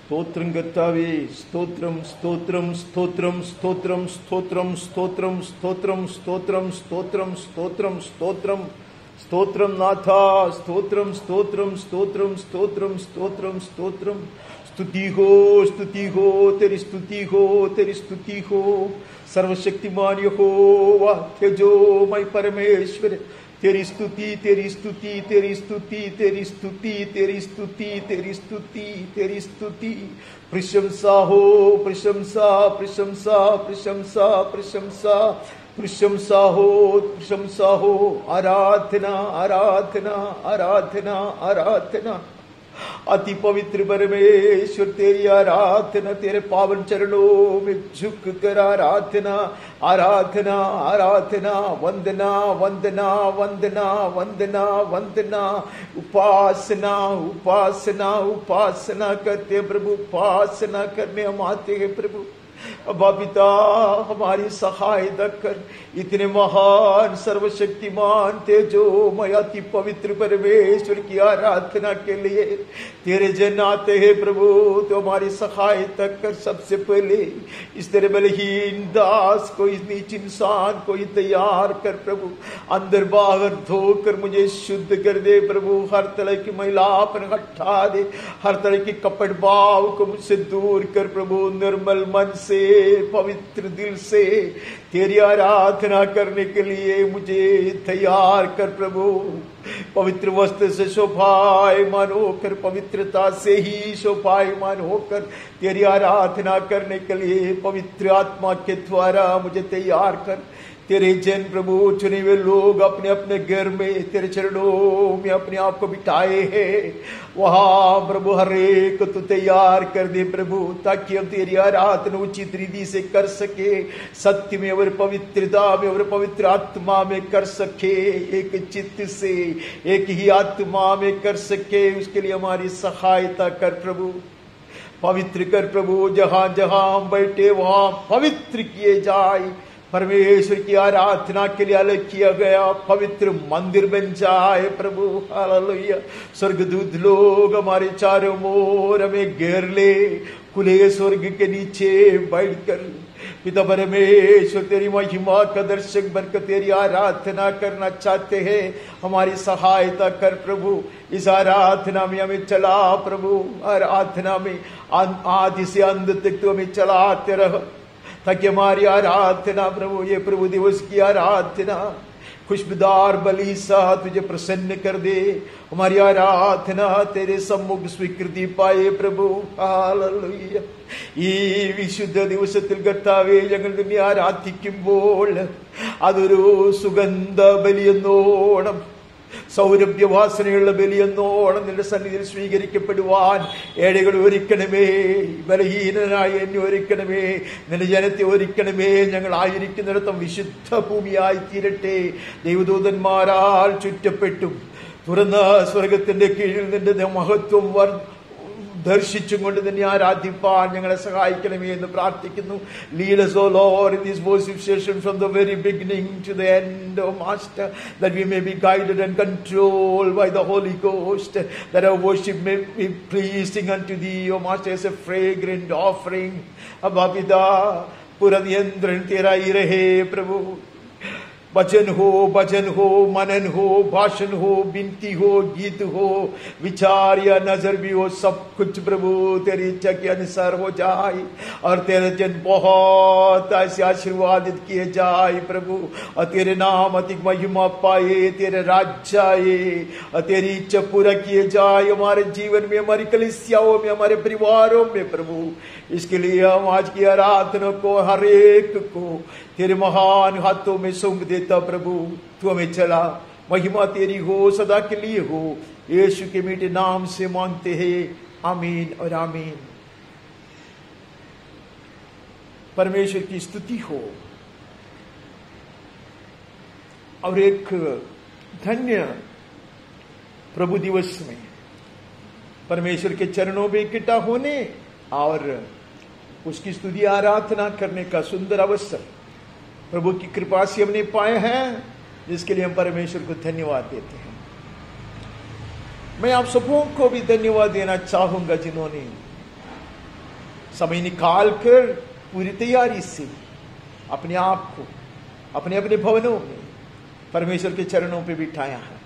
സ്തോത്രം കർത്താവേ, സ്തോത്രം സ്തോത്രം സ്തോത്രം സ്തോത്രം സ്തോത്രം സ്തോത്രം സ്തോത്രം സ്തോത്രം സ്തോത്രം സ്തോത്രം സ്തോത്രം സ്തോത്രം നാഥ, സ്തോത്രം സ്തോത്രം സ്തോത്രം സ്തോത്രം സ്തോത്രം സ്തോത്രം. स्तुति हो तेरी स्तुति हो तेरी स्तुति हो. सर्वशक्तिमान यहोवा तेजोमय परमेश्वर, तेरी स्तुति तेरी स्तुति तेरी स्तुति तेरी स्तुति तेरी स्तुति तेरी स्तुति तेरी स्तुति. प्रशंसा हो, प्रशंसा प्रशंसा प्रशंसा प्रशंसा प्रशंसा हो. आराधना आराधना आराधना आराधना. अति पवित्र परमेश्वर तेरी आराधना, तेरे पावन चरणों में झुक कर आराधना आराधना आराधना. वंदना वंदना वंदना वंदना वंदना. उपासना उपासना उपासना करते हैं प्रभु, उपासना करने हम आते हैं प्रभु. अबा पिता हमारी सहायता कर. इतने महान सर्वशक्तिमान तेजोमय अति पवित्र परमेश्वर की आराधना के लिए तेरे जन आते हैं प्रभु, तो हमारी सहायता कर. सबसे पहले इस तेरे बलहीन दास को, इस नीच इंसान को तैयार कर प्रभु. अंदर बाहर धोकर मुझे शुद्ध कर दे प्रभु. हर तरह की मैलापन हटा दे, हर तरह की कपट भाव को मुझसे दूर कर प्रभु. निर्मल मन से, पवित्र दिल से तेरी आराधना करने के लिए मुझे तैयार कर प्रभु. पवित्र वस्त्र से शोभायमान होकर, पवित्रता से ही शोभायमान होकर तेरी आराधना करने के लिए पवित्र आत्मा के द्वारा मुझे तैयार कर. तेरे जन प्रभु, चुने हुए लोग अपने अपने घर में तेरे चरणों में अपने आप को बिठाए हैं. वहां प्रभु हर एक तू तैयार कर दे प्रभु, ताकि हम तेरी आराधना उचित रीति से कर सके, सत्य में और पवित्रता में और पवित्र आत्मा में कर सके, एक चित्त से एक ही आत्मा में कर सके. उसके लिए हमारी सहायता कर प्रभु. पवित्र कर प्रभु. जहां जहां हम बैठे वहां पवित्र किए जाए. परमेश्वर की आराधना के लिए अलग किया गया पवित्र मंदिर बन जाए प्रभु. हालेलुया. स्वर्गदूत लोग हमारे चारों ओर हमें घेर ले, खुले स्वर्ग के नीचे बैठकर पिता परमेश्वर तेरी महिमा का दर्शक बनकर तेरी आराधना करना चाहते हैं. हमारी सहायता कर प्रभु. इस आराधना में हमें चला प्रभु. आराधना में आदि से अंत तक तो हमें चलाते रह, ताकि हमारी आराधना प्रभु, ये प्रभु दिवस की आराधना खुशबूदार बलि सा तुझे प्रसन्न कर दे. हमारी आराधना तेरे सम्मुख स्वीकृति पाए प्रभु. हालेलुया. ഈ വിശുദ്ധ ദിവസത്തിൽ കർത്താവേ, ഞങ്ങൾ നിന്നെ ആരാധിക്കുമ്പോൾ അതൊരു സുഗന്ധ ബലിയെന്നോണം, സൗരഭ്യവാസനയുള്ള ബലിയെന്നോണം നിന്റെ സന്നിധിയിൽ സ്വീകരിക്കപ്പെടുവാൻ ഏഴകൾ ഒരുക്കണമേ. ബലഹീനനായ എന്നെ ഒരുക്കണമേ, നിന്റെ ജനത്തെ ഒരുക്കണമേ. ഞങ്ങൾ ആയിരിക്കുന്നിടത്തും വിശുദ്ധ ഭൂമിയായി തീരട്ടെ. ദൈവദൂതന്മാരാൽ ചുറ്റപ്പെട്ടും തുറന്ന സ്വർഗത്തിന്റെ കീഴിൽ നിന്റെ മഹത്വം ദർശിച്ചും കൊണ്ട് തന്നെ ആരാധിപ്പാൻ ഞങ്ങളെ സഹായിക്കണമേ എന്ന് പ്രാർത്ഥിക്കുന്നു. Lead us, O Lord, in this worship session from the very beginning to the end, O Master, that we may be guided and controlled by the Holy Ghost, that our worship may be pleasing unto Thee, O Master, as a fragrant offering. Abba Pita, पूरा नियंत्रण तेरा ही रहे प्रभु. वचन हो, मनन हो, भाषण हो, बिनती हो, गीत हो, विचार या नजर भी हो, सब कुछ प्रभु तेरी इच्छा के अनुसार हो जाए. और तेरे जन बहुत ऐसे आशीर्वादित किए जाए प्रभु, और तेरे नाम अधिक महिमा पाए, तेरे राज्य आए, और तेरी इच्छा पूरा किए जाए हमारे जीवन में, हमारी कलीसियाओं में, हमारे परिवारों में प्रभु. इसके लिए हम आज की आराधना को हर एक को तेरे महान हाथों में सौंप देता प्रभु. तू हमें चला. महिमा तेरी हो, सदा के लिए हो. यीशु के मीठे नाम से मांगते हैं, आमीन और आमीन. परमेश्वर की स्तुति हो. और एक धन्य प्रभु दिवस में परमेश्वर के चरणों में इकट्ठा होने और उसकी स्तुति आराधना करने का सुंदर अवसर प्रभु की कृपा से हमने पाए हैं, जिसके लिए हम परमेश्वर को धन्यवाद देते हैं. मैं आप सबों को भी धन्यवाद देना चाहूंगा जिन्होंने समय निकाल कर पूरी तैयारी से अपने आप को अपने अपने भवनों में परमेश्वर के चरणों पे बिठाया है।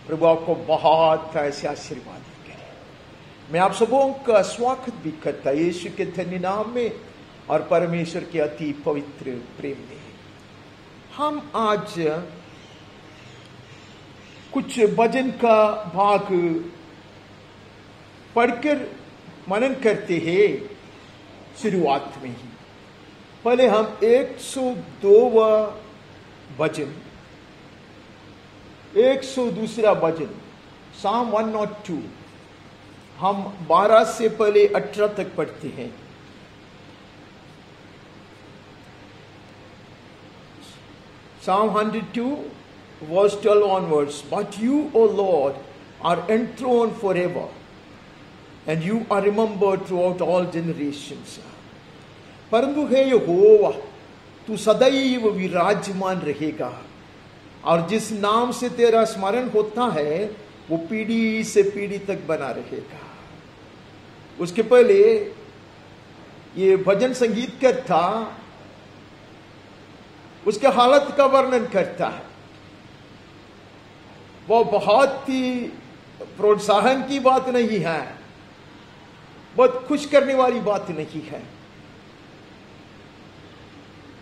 प्रभु आपको बहुत ऐसे आशीर्वाद करे। मैं आप सबों का स्वागत भी करता यीशु के धन्य नाम में और परमेश्वर के अति पवित्र प्रेम में। हम आज कुछ भजन का भाग पढ़कर मनन करते हैं। शुरुआत में ही पहले हम 102वां भजन, 102वां भजन साम 102 हम 12 से पहले 18 तक पढ़ते हैं। Psalm 102 verse 12 onwards. But you, O Lord, are enthroned forever, and you are remembered throughout all generations. परंतु हे यहोवा, तू सदैव विराजमान रहेगा और जिस नाम से तेरा स्मरण होता है वो पीढ़ी से पीढ़ी तक बना रहेगा। उसके पहले ये भजन संगीतकार था, उसके हालत का वर्णन करता है। वो बहुत ही प्रोत्साहन की बात नहीं है, बहुत खुश करने वाली बात नहीं है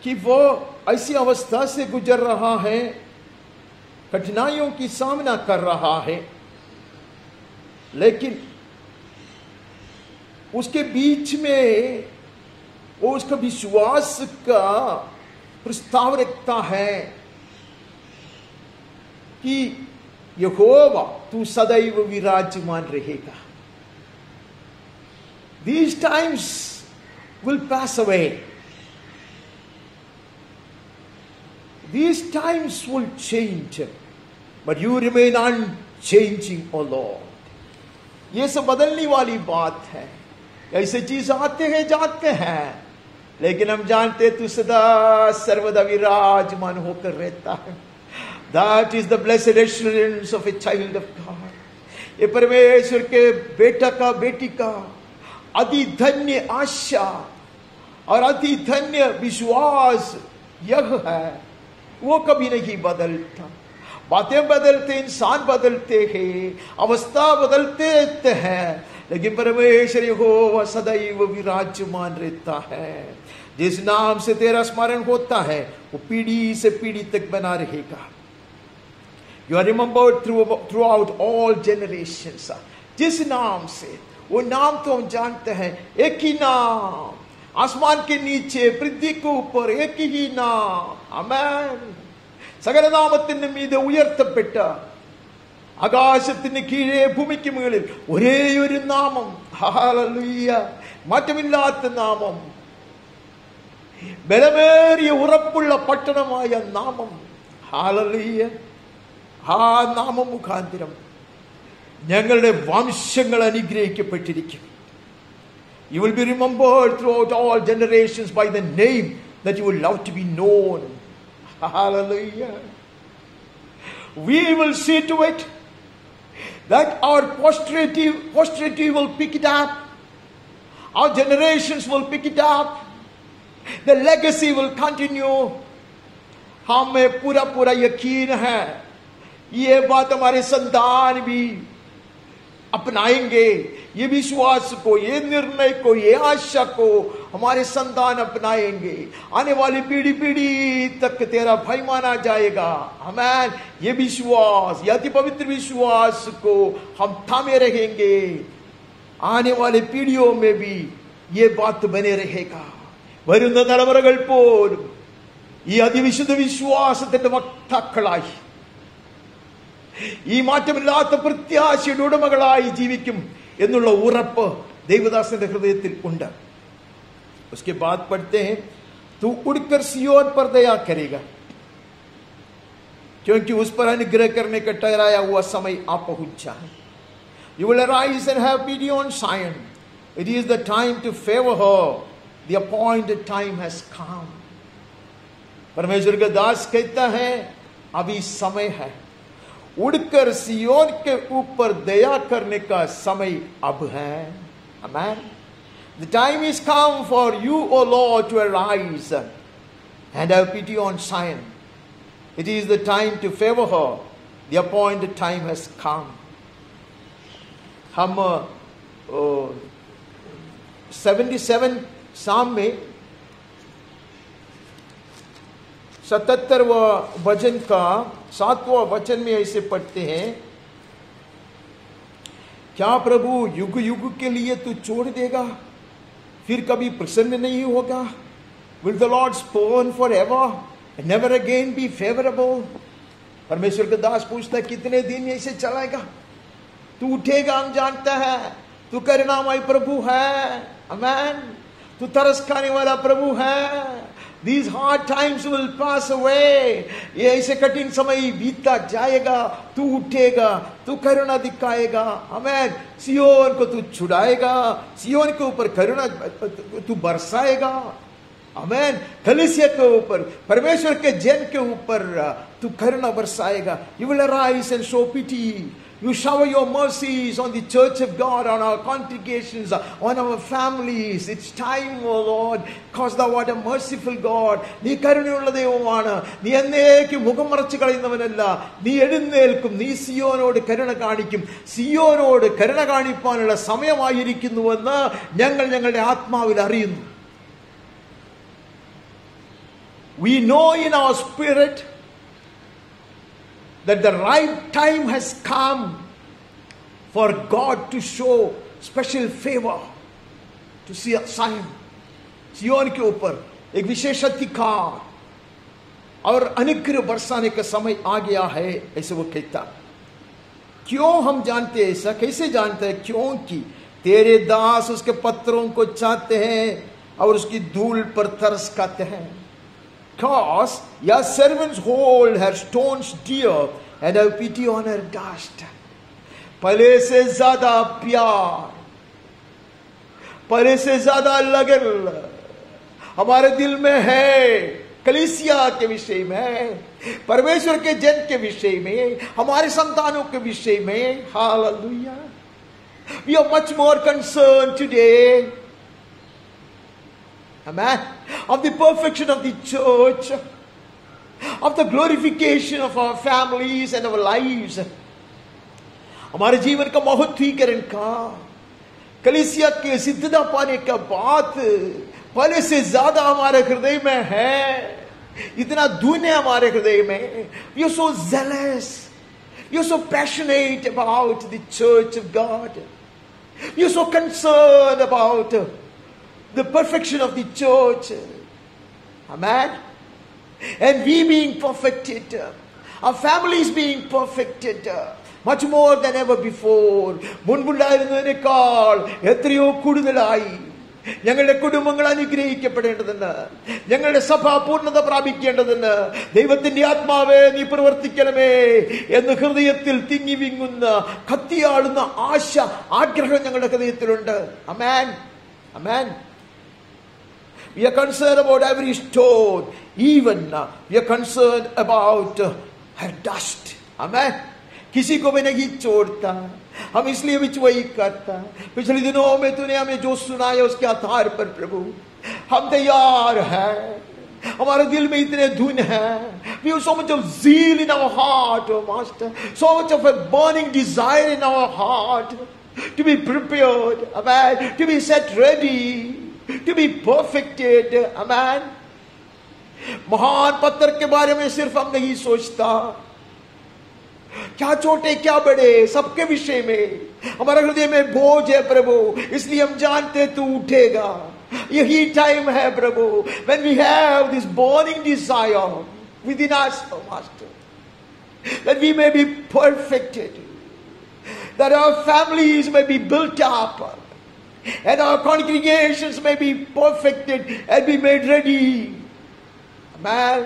कि वो ऐसी अवस्था से गुजर रहा है, कठिनाइयों की सामना कर रहा है, लेकिन उसके बीच में वो उसका विश्वास का प्रस्ताव रखता है कि यहोवा तू सदैव विराजमान रहेगा। These times will pass away. These times will change, but you remain unchanging, O Lord. ये सब बदलने वाली बात है। ऐसे चीज आते हैं जाते हैं, लेकिन हम जानते तू सदा सर्वदा विराजमान होकर रहता है। That is the blessed assurance of a child of God. ये परमेश्वर के बेटा का बेटी का अति धन्य आशा और अति धन्य विश्वास यह है, वो कभी नहीं बदलता। बातें बदलते, इंसान बदलते हैं, अवस्था बदलते रहते हैं, लेकिन परमेश्वर यहोवा सदैव विराजमान रहता है। जिस नाम से तेरा स्मरण होता है वो पीढ़ी से पीढ़ी तक बना रहेगा। You are remembered throughout all generations. जिस नाम से, वो नाम तो हम जानते हैं, एक ही नाम, आसमान के नीचे पृथ्वी के ऊपर एक ही नाम, आमेन। സകല നാമത്തിന് മീതെ ഉയർത്തപ്പെട്ട ആകാശത്തിന് കീഴെ ഭൂമിക്ക് മുകളിൽ ഒരേ ഒരു നാമം, ഹല്ലേലൂയ, മാറ്റമില്ലാത്ത നാമം, ബലമേറിയ ഉറപ്പുള്ള പട്ടണമായ നാമം, ഹല്ലേലൂയ. ആ നാമം മുഖാന്തരം ഞങ്ങളുടെ വംശങ്ങൾ അനുഗ്രഹിക്കപ്പെട്ടിരിക്കും. You will be remembered throughout all generations by the name that you will love to be known. Hallelujah. We will see to it that our posterity will pick it up. Our generations will pick it up. The legacy will continue. हमें पूरा पूरा यकीन है ये बात हमारे संतान भी अपनाएंगे। ये विश्वास को, ये निर्णय को, ये आशा को हमारे संतान अपनाएंगे। आने वाली पीढ़ी पीढ़ी तक तेरा भय माना जाएगा। आमीन। ये विश्वास, ये अति पवित्र विश्वास को हम थामे रहेंगे। आने वाले पीढ़ियों में भी ये बात बने रहेगा। വരുന്ന തലമുറകൾ പോലും ഈ അതിവിശുദ്ധ വിശ്വാസത്തിന്റെ വക്താക്കളായി, ഈ മാറ്റമില്ലാത്ത പ്രത്യാശയുടെ ഉടമകളായി ജീവിക്കും എന്നുള്ള ഉറപ്പ് देवदासന്റെ ഹൃദയത്തിൽ ഉണ്ട്। उसके बाद पढ़ते हैं, तू उड़कर सियोन पर दया करेगा क्योंकि उस पर अनुग्रह करने का ठहराया हुआ समय आ पहुंचा है। You will arise and have pity on Zion. It is the time to favor her. The appointed time has come. परमेश्वर का दास कहता है अभी समय है, उड़कर सियोन के ऊपर दया करने का समय अब है। आमीन। The time is come for you, O Lord, to arise and have pity on Zion. It is the time to favor her. The appointed time has come. हम 77 साम में 77वां वचन का 7वां वचन में ऐसे पढ़ते हैं, क्या प्रभु युग युग के लिए तू छोड़ देगा, फिर कभी प्रसन्न नहीं होगा? Will the Lord spurn forever and never again be favorable? परमेश्वर का दास पूछता है, कितने दिन ऐसे चलेगा? तू उठेगा, हम जानता है, तू करुणामय प्रभु है, आमेन, तू तरस खाने वाला प्रभु है. These hard times will pass away. ये ऐसे कठिन समय बीतता जाएगा. तू उठेगा, तू करुणा दिखाएगा, आमेन. सियोन को तू छुड़ाएगा, सियोन के ऊपर करुणा तू बरसाएगा, आमेन. कलीसिया के ऊपर, परमेश्वर के जन के ऊपर तू करुणा बरसाएगा. You will arise and show pity. You shower your mercies on the church of God, on our congregations, on our families. It's time, O Lord, because thou art a merciful God. നീ കരുണയുള്ള ദൈവമാണ്. നീ എന്നേക്കും മുഖം മറച്ചു കളയുന്നവനല്ല. നീ എഴുന്നേൽക്കും, നീ സിയോനോട് കരുണ കാണിക്കും. സിയോനോട് കരുണ കാണിപ്പാനുള്ള സമയമായിരിക്കുന്നുവെന്ന് ഞങ്ങൾ ഞങ്ങളുടെ ആത്മാവിൽ അറിയുന്നു. We know in our spirit that the right time has come for God to show special favor to Zion. सियोन के ऊपर एक विशेष अधिकार और अनुग्रह बरसाने का समय आ गया है, ऐसे वो कहता. क्यों हम जानते हैं ऐसा? कैसे जानते हैं? क्योंकि तेरे दास उसके पत्रों को चाहते हैं और उसकी धूल पर तरस खाते हैं. Because your servants hold her stones dear and have pity on her dust. पहले से ज्यादा प्यार, पहले से ज्यादा लगन हमारे दिल में है कलीसिया के विषय में, परमेश्वर के जन के विषय में, हमारे संतानों के विषय में. Hallelujah. We are much more concerned today, amen, of the perfection of the church, of the glorification of our families and our lives. हमारे जीवन का महत्वीकरण का, कलीसिया के सिद्धता पाने का बात पहले से ज्यादा हमारे हृदय में है. इतना धुन है हमारे हृदय में. We are so zealous, we are so passionate about the church of God. We are so concerned about the perfection of the church, amen. And we being perfected, our families being perfected, much more than ever before. മുൻപുണ്ടായിരുന്നതിനേക്കാൾ എത്രയോ കൂടുതലായി ഞങ്ങളുടെ കുടുംബങ്ങൾ അനുഗ്രഹിക്കപ്പെടേണ്ടതിന്, ഞങ്ങളുടെ സഭ പൂർണ്ണത പ്രാപിക്കേണ്ടതിന് ദൈവത്തിന്റെ ആത്മാവേ നീ പ്രവർത്തിക്കണമേ എന്ന് ഹൃദയത്തിൽ തിങ്ങി വിങ്ങുന്ന കത്തിയാളുന്ന ആശ, ആഗ്രഹം ഞങ്ങളുടെ ഹൃദയത്തിലുണ്ട്. അമേൻ, അമേൻ. We are concerned about every stone. Even we are concerned about her dust. Amen. किसी को भी नहीं छोड़ता. हम इसलिए भी वही करता. पिछले दिनों में तूने हमें जो सुनाया उसके आधार पर प्रभु हम तैयार हैं. हमारे दिल में इतने धुन है. We have so much of zeal in our heart, oh Master. So much of a burning desire in our heart to be prepared, amen, to be set ready, to be perfected, amen. महान पत्थर के बारे में सिर्फ हम नहीं सोचता, क्या छोटे क्या बड़े सबके विषय में हमारे हृदय में बोझ है प्रभु. इसलिए हम जानते तू उठेगा. यही टाइम है प्रभु, when we have this burning desire within us, oh Master, that we may be perfected, that our families may be built up, and our congregations may be perfected and be made ready. Amen.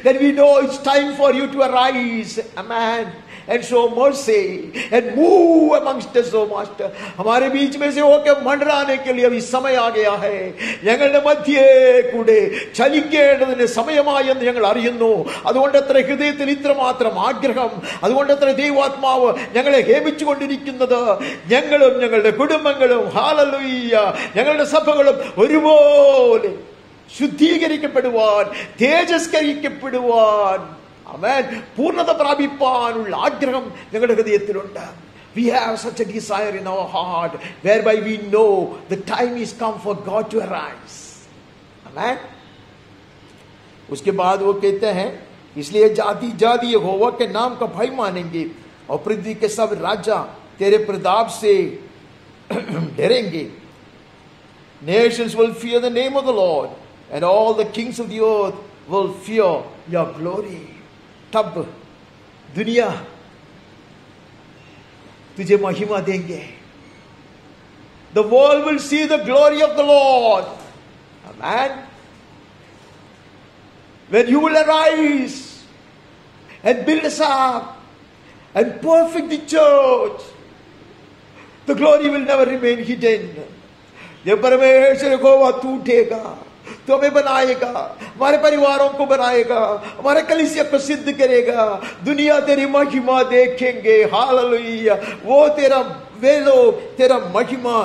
Then we know it's time for you to arise, amen, and show mercy and move amongst us, O Master. हमारे बीच में से होकर मंडराने के लिए अभी समय आ गया है. ഞങ്ങളുടെ മധ്യേ കൂടെ ചലിക്കേണ്ടതിന് സമയമായെന്ന് ഞങ്ങൾ അറിയുന്നു. അതുകൊണ്ട് അത്ര ഹൃദയത്തിൽ ഇത്രമാത്രം ആഗ്രഹം, അതുകൊണ്ട് അത്ര ദൈവാത്മാവ് ഞങ്ങളെ ഹേമിച്ചുകൊണ്ടിരിക്കുന്നത്. ഞങ്ങളും ഞങ്ങളുടെ കുടുംബങ്ങളും ഹല്ലേലൂയ ഞങ്ങളുടെ സഭകളും ഒരുപോലെ ശുദ്ധീകരിക്കപ്പെടുവാൻ, തേജസ്കരിക്കപ്പെടുവാൻ, ആമേൻ, പൂർണ്ണത പ്രാപിപ്പാനുള്ള ആഗ്രഹം ഞങ്ങളുടെ ഹൃദയത്തിലുണ്ട്. We have such a desire in our heart whereby we know the time is come for God to arise. Amen. उसके बाद वो कहते हैं, इसलिए जाति जाति यहोवा के नाम का भय मानेंगे और पृथ्वी के सब राजा तेरे प्रताप से डरेंगे. Nations will fear the name of the Lord and all the kings of the earth will fear your glory. तब दुनिया तुझे महिमा देंगे. The world will see the glory of the Lord. Amen. When you will arise and build us up and perfect the church, the glory will never remain hidden. जब परमेश्वर यहोवा तू उठेगा, तो हमें बनाएगा, हमारे परिवारों को बनाएगा, हमारे कलीसिया को सिद्ध करेगा. दुनिया तेरी महिमा देखेंगे. हालेलुया. वो वे लोग तेरा महिमा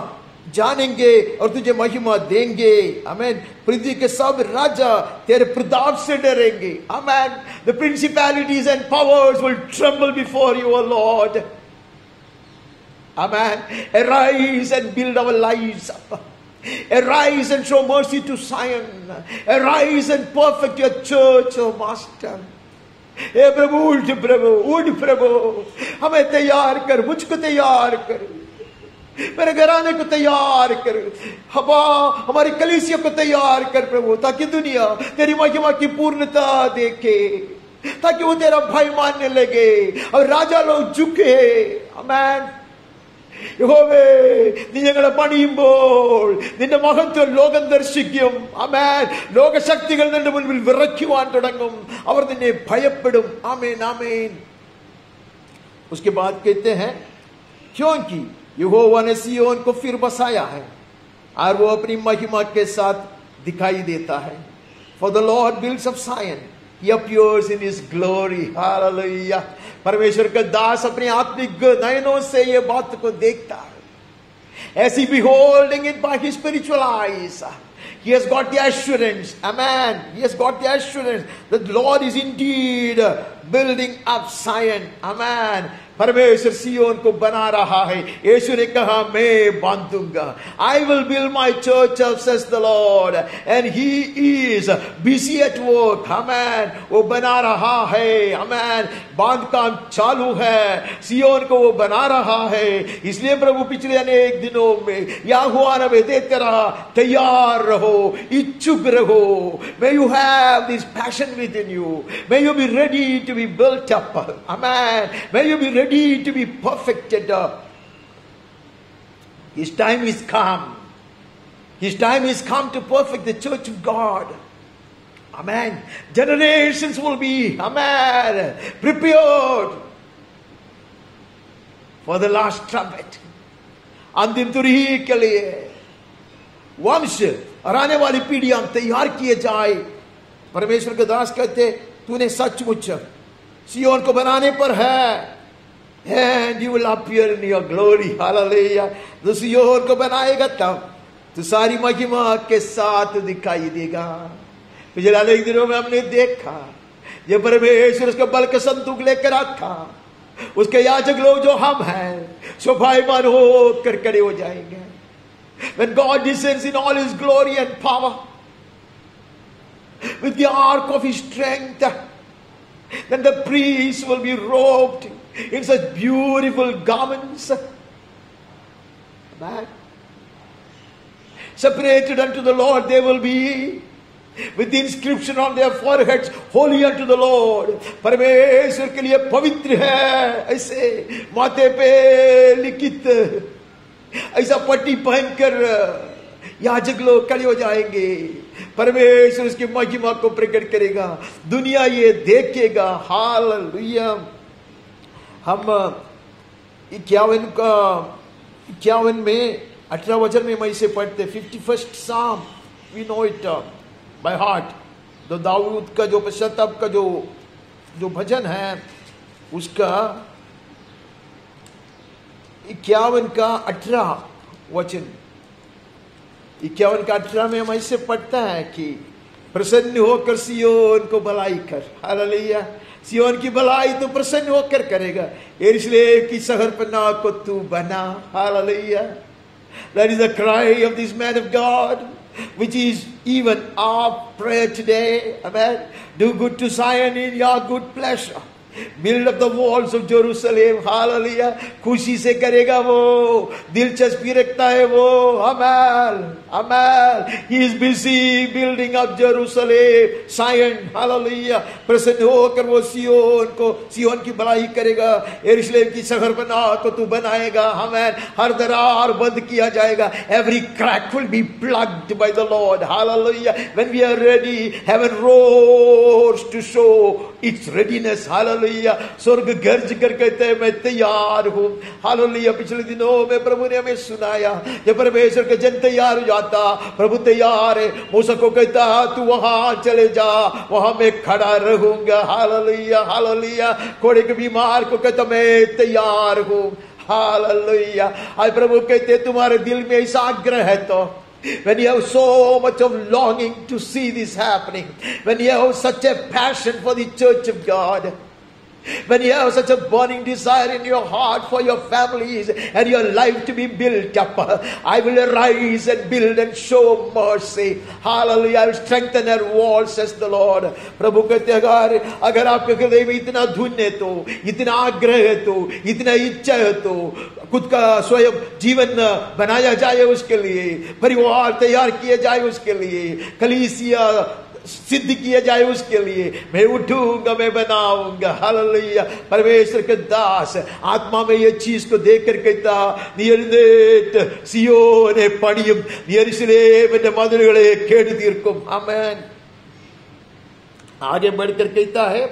जानेंगे और तुझे महिमा देंगे. आमेन. पृथ्वी के सब राजा तेरे प्रताप से डरेंगे. आमेन. The principalities and powers will tremble before you, O Lord. Amen. Arise and build our lives up. Arise and show mercy to Zion. Arise and perfect your church, O Master. हे प्रभु उठ प्रभु हमें तैयार कर, मुझको तैयार कर, मेरे घराने को तैयार कर, हमारी कलीसिया को तैयार कर प्रभु, ताकि दुनिया तेरी महिमा की पूर्णता देखे, ताकि वो तेरा भय मानने लगे और राजा लोग झुके. आमेन. യഹോവേ, നീ ഞങ്ങളെ പണിയുമ്പോൾ നിന്റെ മഹത്വം ലോകം ദർശിക്കും. ആമേൻ. ലോകശക്തികൾ നിന്റെ മുൻപിൽ വിറയ്ക്കുവാൻ തുടങ്ങും. അവർ നിന്നെ ഭയപ്പെടും. ആമേൻ ആമേൻ. उसके बाद कहते हैं, क्योंकि यहोवा ने सिय्योन को फिर बसाया है और वो अपनी महिमा के साथ दिखाई देता है. For the Lord builds up Zion, He appears in His glory. Hallelujah. परमेश्वर का दास अपने आत्मिक नयनों से ये बात को देखता है. As he beholding it by his spiritual eyes, he has got the assurance. Amen. He has got the assurance that the Lord is indeed building up Zion. Amen. परमेश्वर सियोन को बना रहा है. यीशु ने कहा, मैं बांधूंगा. I will build my church up, says the Lord, and He is busy at work. Amen. वो बना रहा है. Amen. बांध काम चालू है. सियोन को वो बना रहा है. इसलिए प्रभु पिछले अनेक दिनों में याहुआ ने देते रहा, तैयार रहो, इच्छुक रहो. May you have this passion within you. May you be ready to be built up. Amen. May you be ready to be perfected. His time is come. His time is come to perfect the church of God. Amen. Generations will be, amen, prepared for the last trumpet. अंतिम तुरही के लिए वंश और आने वाली पीढ़ियां तैयार किए जाए. परमेश्वर के दास कहते, तूने सचमुच सियोन को बनाने पर है, and you will appear in your glory. Hallelujah. तो सियोन को बनाएगा तब तो सारी महिमा के साथ दिखाई देगा. पिछले अनेक दिनों में हमने देखा, ये परमेश्वर उसके बल के संतुक लेकर आता, उसके याजक लोग जो हम हैं शोभायमान होकर खड़े हो जाएंगे. When God descends in all His glory and power with the ark of His strength, then the priests will be robed in such beautiful garments. Amen. Separated unto the Lord they will be, with the inscription on their foreheads, holy unto the Lord. परमेश्वर के लिए पवित्र है, ऐसे माथे पे लिखित ऐसा पट्टी पहनकर याजक लोग खड़े हो जाएंगे. परमेश्वर उसकी महिमा को प्रकट करेगा. दुनिया ये देखेगा. हालेलुया. हम 51 में 18 वचन में मैं इसे पढ़ते, 51st Psalm, we know it by heart। तो दाऊद का जो पश्चाताप का जो भजन है उसका 51 का 18 वचन, 51 का 18 में हम ऐसे पढ़ता है कि प्रसन्न होकर सियोन को भलाई कर। हालेलुया। सियोन की भलाई तो प्रसन्न होकर करेगा, यरूशलेम की शहरपनाह को तू बना। Hallelujah. That is the cry of this man of God, which is even our prayer today. Amen. Do good to Zion in your good pleasure. Build up the walls of Jerusalem. Hallelujah. खुशी से करेगा वो, दिलचस्पी रखता है वो। Amen. Amen. He is busy building up Jerusalem, Zion. Hallelujah. प्रसन्न होकर वो सियोन की भलाई करेगा, यरूशलेम की शहरपनाह को तू बनाएगा। Amen. हर दरार बंद किया जाएगा. Every crack will be plugged by the Lord. Hallelujah. When we are ready, heaven roars to show its readiness. Hallelujah. स्वर्ग गर्ज कर कहते हैं मैं तैयार हूं। हालेलुया। पिछले दिनों में प्रभु ने हमें सुनाया, जब परमेश्वर का जन तैयार हो जाता, प्रभु तैयार है, मूसा को कहता तू वहां चले जा, वहां मैं खड़ा रहूंगा। हालेलुया। हालेलुया। घोड़े के बीमार को कहता मैं तैयार हूं। हालेलुया। आज प्रभु कहते तुम्हारे दिल में ऐसा आग्रह है तो, when you have so much of longing to see this happening, when you have such a passion for the church of God, when you have such a burning desire in your heart for your families and your life to be built up, I will arise and build and show mercy. Hallelujah. I will strengthen her walls, says the Lord. प्रभु कहते अगर आपके हृदय में इतना धुन है तो, इतना आग्रह है तो, इतना इच्छा है तो, खुद का स्वयं जीवन बनाया जाए उसके लिए, परिवार तैयार किए जाए उसके लिए, कलीसिया सिद्ध किया जाए उसके लिए, मैं उठूंगा, मैं बनाऊंगा। हालेलुया। परमेश्वर के दास आत्मा में ये चीज को देखकर कहता निर्देत सियोने पड़ियम यरूशलेम मधुरगळे केड़ तीर्कुम। आमेन। आगे बढ़कर कहता है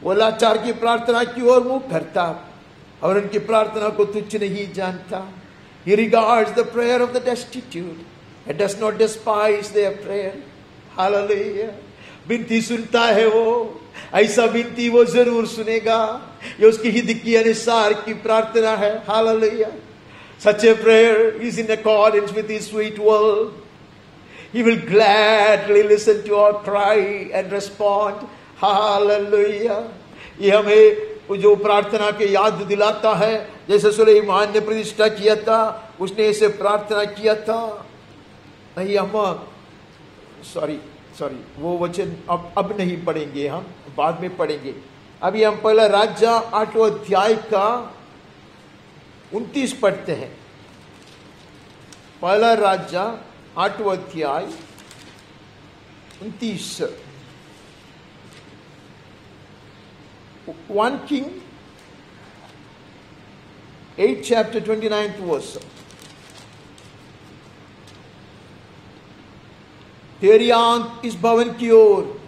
वो लाचार की प्रार्थना की ओर मुंह करता और उनकी प्रार्थना को तुच्छ नहीं जानता। He regards the prayer of the destitute and does not despise their prayer. Hallelujah. विनती सुनता है वो, ऐसा विनती वो जरूर सुनेगा, ये उसकी हित की अनुसार की प्रार्थना है। Hallelujah. Such a prayer is in accordance with his sweet will. He will gladly listen to our cry and respond. Hallelujah. ये हमें जो प्रार्थना के याद दिलाता है, जैसे सुलेमान ने प्रतिष्ठा किया था, उसने ऐसे प्रार्थना किया था। नहीं हम सॉरी वो वचन अब नहीं पढ़ेंगे, हम बाद में पढ़ेंगे। अभी हम पहला राज्य 8वां अध्याय का 29 पढ़ते हैं। पहला राज्य 8वां अध्याय 29। 1 King 8 chapter 29th verse। तेरी आंख इस भवन की ओर,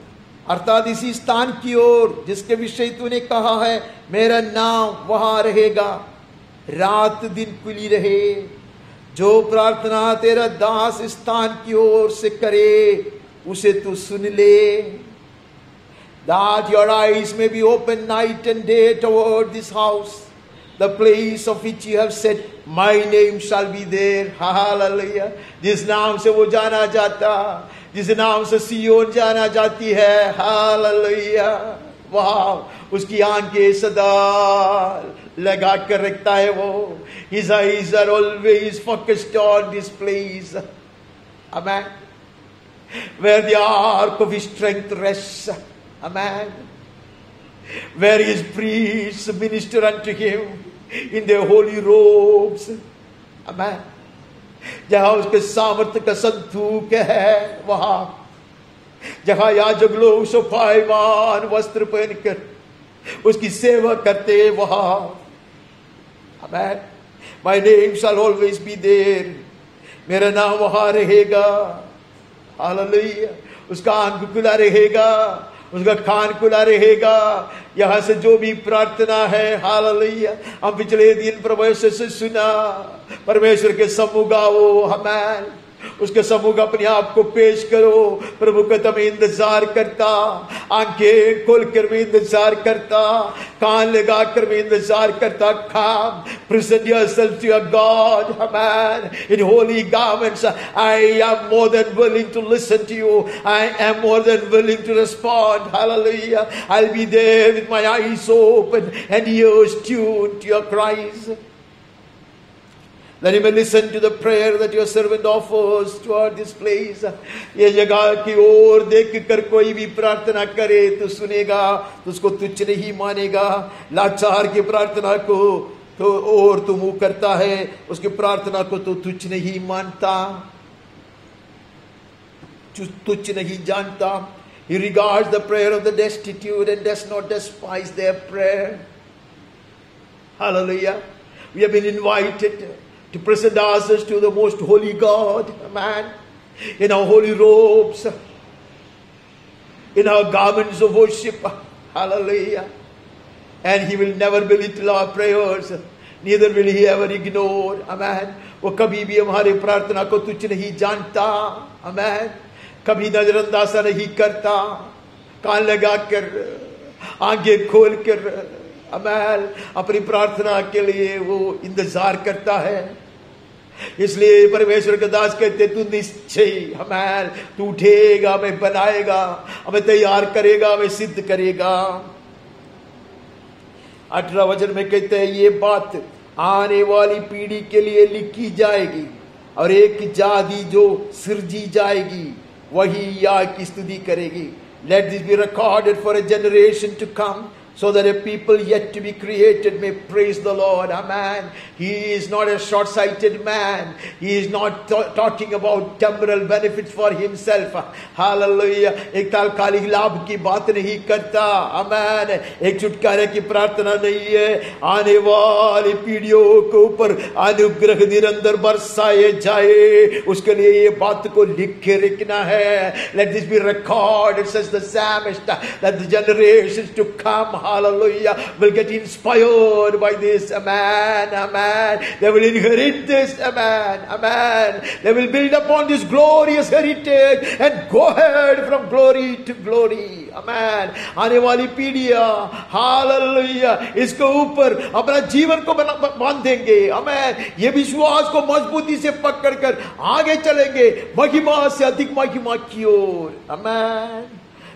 अर्थात इसी स्थान की ओर जिसके विषय तूने कहा है मेरा नाम वहां रहेगा, रात दिन खुली रहे। जो प्रार्थना तेरा दास स्थान की ओर से करे उसे तू सुन ले। That your eyes may be open night and day toward this house, the place of which you have said, my name shall be there. Hallelujah. जिस नाम से वो जाना जाता, जिस नाम से सियोन जाना जाती है। हालेलुया। वाह, उसकी आंखें सदा लगा कर रखता है वो। His eyes are always focused on this place. Amen. Where the ark of his strength rests. Amen. Where his priests minister unto him in their holy robes. Amen. जहां उसके सामर्थ्य का संतूक है, वहां जहां याजक लोग शोभायमान वस्त्र पहनकर उसकी सेवा करते, वहां Amen. My name shall always be there. मेरा नाम वहां रहेगा। हालेलुया। उसका आंख खुला रहेगा उसका कान खुला रहेगा। यहां से जो भी प्रार्थना है, हालेलुया, हम पिछले दिन परमेश्वर से सुना, परमेश्वर के सम्मुख आओ, हमें उसके सम्मुख अपने आप को पेश करो। प्रभु का तुम्हें इंतजार करता, आंखें खोलकर भी इंतजार करता, कान लगाकर भी इंतजार करता। Come, present yourself to your God, amen, in holy garments. I am more than willing to listen to you. I am more than willing to respond. Hallelujah. I'll be there with my eyes open and ears tuned to your cries. Let him listen to the prayer that your servant offers toward this place. ये जगह की ओर देख कर कोई भी प्रार्थना करे तो सुनेगा, तो उसको तुच्छ नहीं मानेगा। लाचार की प्रार्थना को तो और तो मुंह करता है, उसकी प्रार्थना को तो तुच्छ नहीं मानता, तुच्छ नहीं जानता। He regards the prayer of the destitute and does not despise their prayer. Hallelujah. We have been invited to present ourselves to the most holy God, amen, in our holy robes, in our garments of worship, hallelujah. And he will never belittle our prayers, neither will he ever ignore, amen. वो कभी भी हमारे प्रार्थना को तुच्छ नहीं जानता, amen, कभी नजरअंदाज नहीं करता। कान लगाकर, आंखें खोलकर, अमल अपनी प्रार्थना के लिए वो इंतजार करता है। इसलिए परमेश्वर के दास कहते, तू निश्चय अमल, तू उठेगा, हमें बनाएगा, हमें तैयार करेगा, हमें सिद्ध करेगा। 18 वचन में कहते हैं, ये बात आने वाली पीढ़ी के लिए लिखी जाएगी और एक जाति जो सृजी जाएगी वही याह की स्तुति करेगी। Let this be recorded for a generation to come, so that a people yet to be created may praise the Lord. Amen. He is not a short-sighted man. He is not talking about temporal benefits for himself. Hallelujah. एक तात्कालिक लाभ की बात नहीं करता। Amen. एक छुटकारे की प्रार्थना नहीं है। आने वाली पीढ़ियों के ऊपर अनुग्रह निरंतर बरसाए जाए, उसके लिए ये बात को लिख के रखना है। Let this be recorded, says the psalmist, that the generations to come, hallelujah, will get inspired by this. Amen, amen. They will inherit this. Amen, amen. They will build upon this glorious heritage and go ahead from glory to glory. Amen. आने वाली पीढ़ियां, hallelujah, इसके ऊपर अपना जीवन को बांधेंगे। Amen. ये विश्वास को मजबूती से पकड़कर आगे चलेंगे, महिमा से अधिक महिमा की ओर। Amen.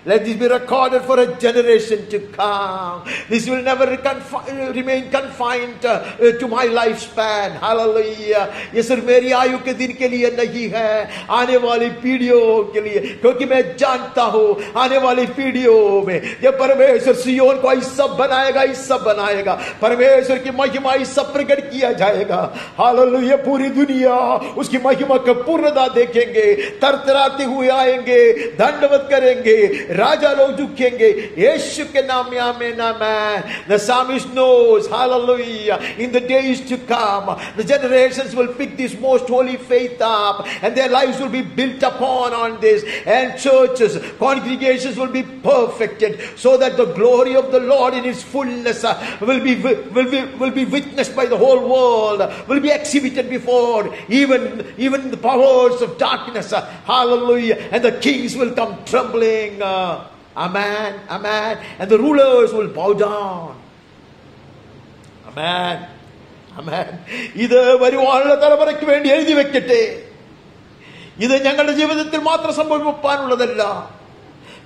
Let this be recorded for a generation to come. This will never remain confined to my lifespan. Hallelujah. ये सिर्फ मेरी आयु के दिन के लिए नहीं है, आने वाली पीढ़ियों के लिए, क्योंकि मैं जानता हूँ आने वाली पीढ़ियों में ये परमेश्वर सियोन को हिस्सा बनाएगा, हिस्सा बनाएगा। परमेश्वर की महिमा हिस्सा प्रकट किया जाएगा। हालेलुया। पूरी दुनिया उसकी महिमा का पूर्णता देखेंगे, तरतराते हुए आएंगे, दंडवत करेंगे, राजा लोग झुकेंगे यीशु के नाम में। आमीन, आमीन। The psalmist knows, hallelujah, in the days to come, the generations will pick this most holy faith up, and their lives will be built upon on this, and churches, congregations will be perfected, so that the glory of the Lord in its fullness will be witnessed by the whole world, will be exhibited before even the powers of darkness. Hallelujah. And the kings will come trembling. Amen, amen. And the rulers will bow down. Amen, amen. ഇത് വരുവാനുള്ള തലമുറയ്ക്ക് വേണ്ടി എഴുതി വെക്കട്ടെ. ഇത് ഞങ്ങളുടെ ജീവിതത്തിൽ മാത്രം സംഭവിപ്പാനുള്ളതല്ല.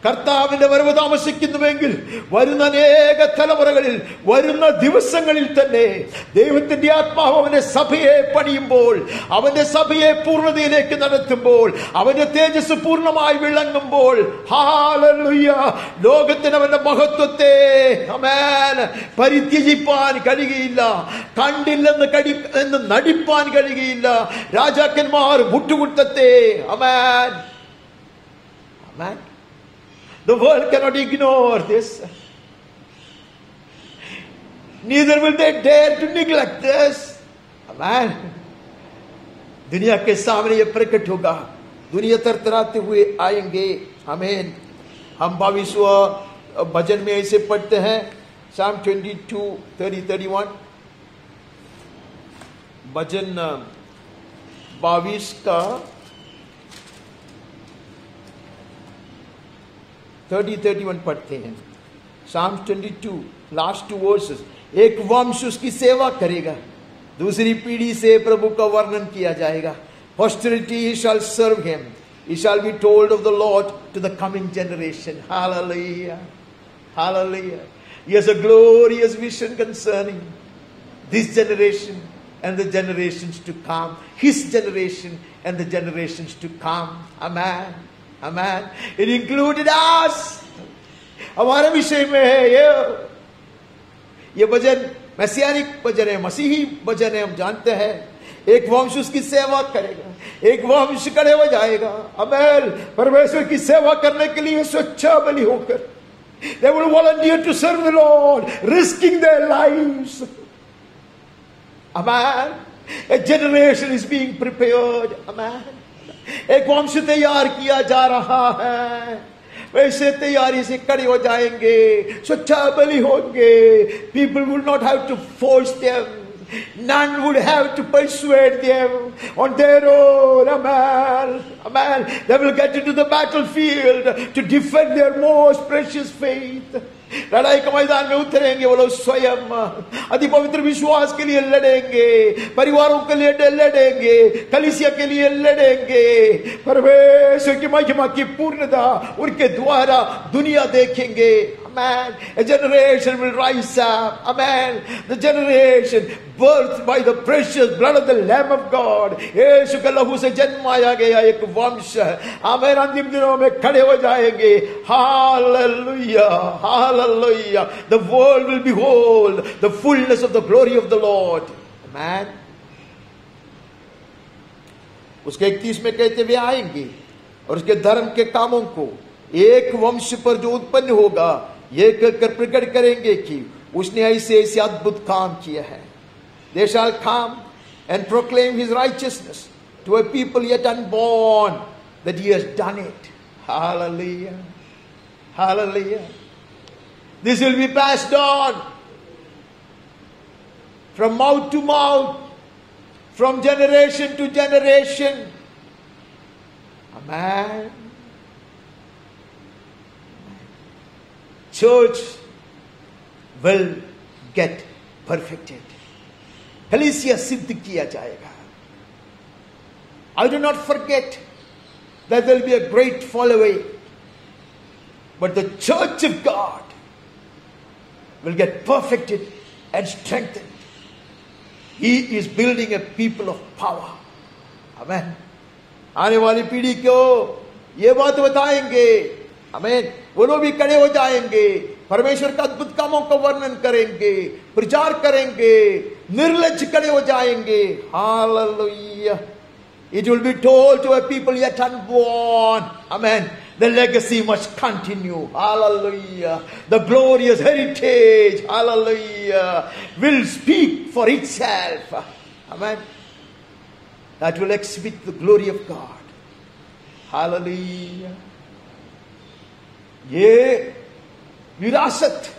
കർത്താവിന്റെ വരവ് താമസിക്കുന്നുവെങ്കിൽ വരുന്ന അനേക തലമുറകളിൽ, വരുന്ന ദിവസങ്ങളിൽ തന്നെ ദൈവത്തിന്റെ ആത്മാവ് അവന്റെ സഭയെ പണിയുമ്പോൾ, അവന്റെ സഭയെ പൂർണ്ണതയിലേക്ക് നടത്തുമ്പോൾ, അവന്റെ തേജസ് പൂർണ്ണമായി വിളങ്ങുമ്പോൾ, ഹല്ലേലൂയ, ലോകത്തിന് അവന്റെ മഹത്വത്തെ ആമേൻ പരിത്യജിപ്പാൻ കഴിയുകയില്ല. കണ്ടില്ലെന്ന് നടിപ്പാൻ കഴിയുകയില്ല. രാജാക്കന്മാർ മുട്ടുകുട്ടത്തെ ആമേൻ, ആമേൻ. The world cannot ignore this. Neither will they dare to neglect this. Amen. दुनिया के सामने ये प्रकट होगा, दुनिया तरतराते हुए आएंगे। आमीन। हम 22वां भजन में ऐसे पढ़ते हैं, Psalm 22, 30, 31, भजन 22 का 30, 31 पढ़ते हैं। Psalm 22, last 2 versus. एक वंश उसकी सेवा करेगा, दूसरी पीढ़ी से प्रभु का वर्णन किया जाएगा। Posterity shall serve him. He shall be told of the Lord to the coming generation. Hallelujah. Hallelujah. He has a glorious vision concerning this generation and the generations to come. His generation and the generations to come. Amen. Amen. It included us. हमारे विषय में है ये भजन मैसियानिक भजन है, मसीही भजन है। हम जानते हैं एक वंश उसकी सेवा करेगा, एक वंश खड़े हो जाएगा अमेन, परमेश्वर की सेवा करने के लिए स्वच्छा बलि होकर। They will volunteer to serve the Lord, risking their lives. Amen. A generation is being prepared. Amen. एक वंश तैयार किया जा रहा है, वैसे तैयारी से खड़े हो जाएंगे, स्वच्छा बलि होंगे। People will not have to force them. None would have to persuade them on their own. Amen. Amen. They will get into the battlefield to defend their most precious faith. लड़ाई के मैदान में उतरेंगे वो लोग स्वयं, अति पवित्र विश्वास के लिए लड़ेंगे, परिवारों के लिए लड़ेंगे, कलीसिया के लिए लड़ेंगे। परमेश्वर की महिमा की पूर्णता उनके द्वारा दुनिया देखेंगे। Amen. A generation will rise up. Amen. The generation birthed by the precious blood of the Lamb of God. यीशु के लहू से जन्माया गया एक वंश। आमीन। अंतिम दिनों में खड़े हो जाएंगे। Hallelujah. Hallelujah. The world will behold the fullness of the glory of the Lord. Amen. उसके 31 में कहते वे आएंगे और उसके धर्म के कामों को एक वंश पर जो उत्पन्न होगा ये कहकर प्रकट करेंगे कि उसने ऐसे ऐसे अद्भुत काम किया है। They shall come and proclaim his righteousness to a people yet unborn, that he has done it. Hallelujah. Hallelujah. This will be passed on from mouth to mouth, from generation to generation. Amen. Church will get perfected. कलीसिया सिद्ध किया जाएगा। I do not forget that there will be a great fall away, but the church of God will get perfected and strengthened. He is building a people of power. Amen. आने वाली पीढ़ी को ये बात बताएंगे। आमीन। वो लोग भी खड़े हो जाएंगे, परमेश्वर का अद्भुत कामों का वर्णन करेंगे, प्रचार करेंगे, निर्लज्ज खड़े हो जाएंगे। Hallelujah. It will be told to a people yet unborn. Amen. The legacy must continue. Hallelujah. The glorious heritage, hallelujah, will speak for itself. Amen. That will exhibit the glory of God. Hallelujah. ये विरासत,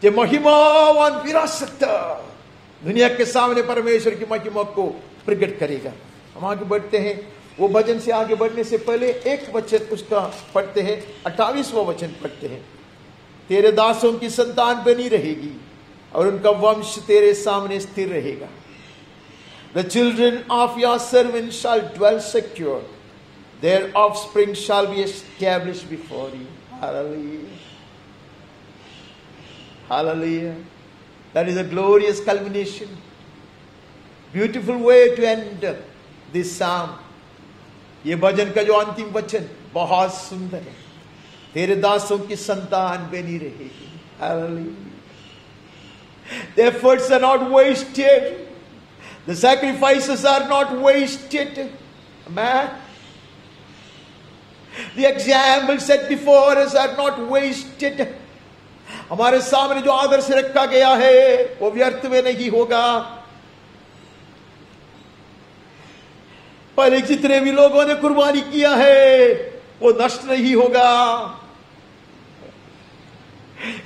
ये महिमावान विरासत दुनिया के सामने परमेश्वर की महिमा को प्रकट करेगा। हम आगे बढ़ते हैं। वो भजन से आगे बढ़ने से पहले एक वचन उसका पढ़ते हैं, 28वां वचन पढ़ते हैं। तेरे दासों की संतान बनी रहेगी और उनका वंश तेरे सामने स्थिर रहेगा। The children of your servants shall dwell secure. Their offspring shall be established before you. Hallelujah. Hallelujah. That is a glorious culmination. Beautiful way to end this psalm. ये भजन का जो अंतिम वचन बहुत सुंदर है। तेरे दासों की संतान बनी रहेगी। Hallelujah. The efforts are not wasted. The sacrifices are not wasted. Amen. The example set before us are not wasted. हमारे सामने जो आदर्श रखा गया है वो व्यर्थ में नहीं होगा। पहले जितने भी लोगों ने कुर्बानी किया है वो नष्ट नहीं होगा।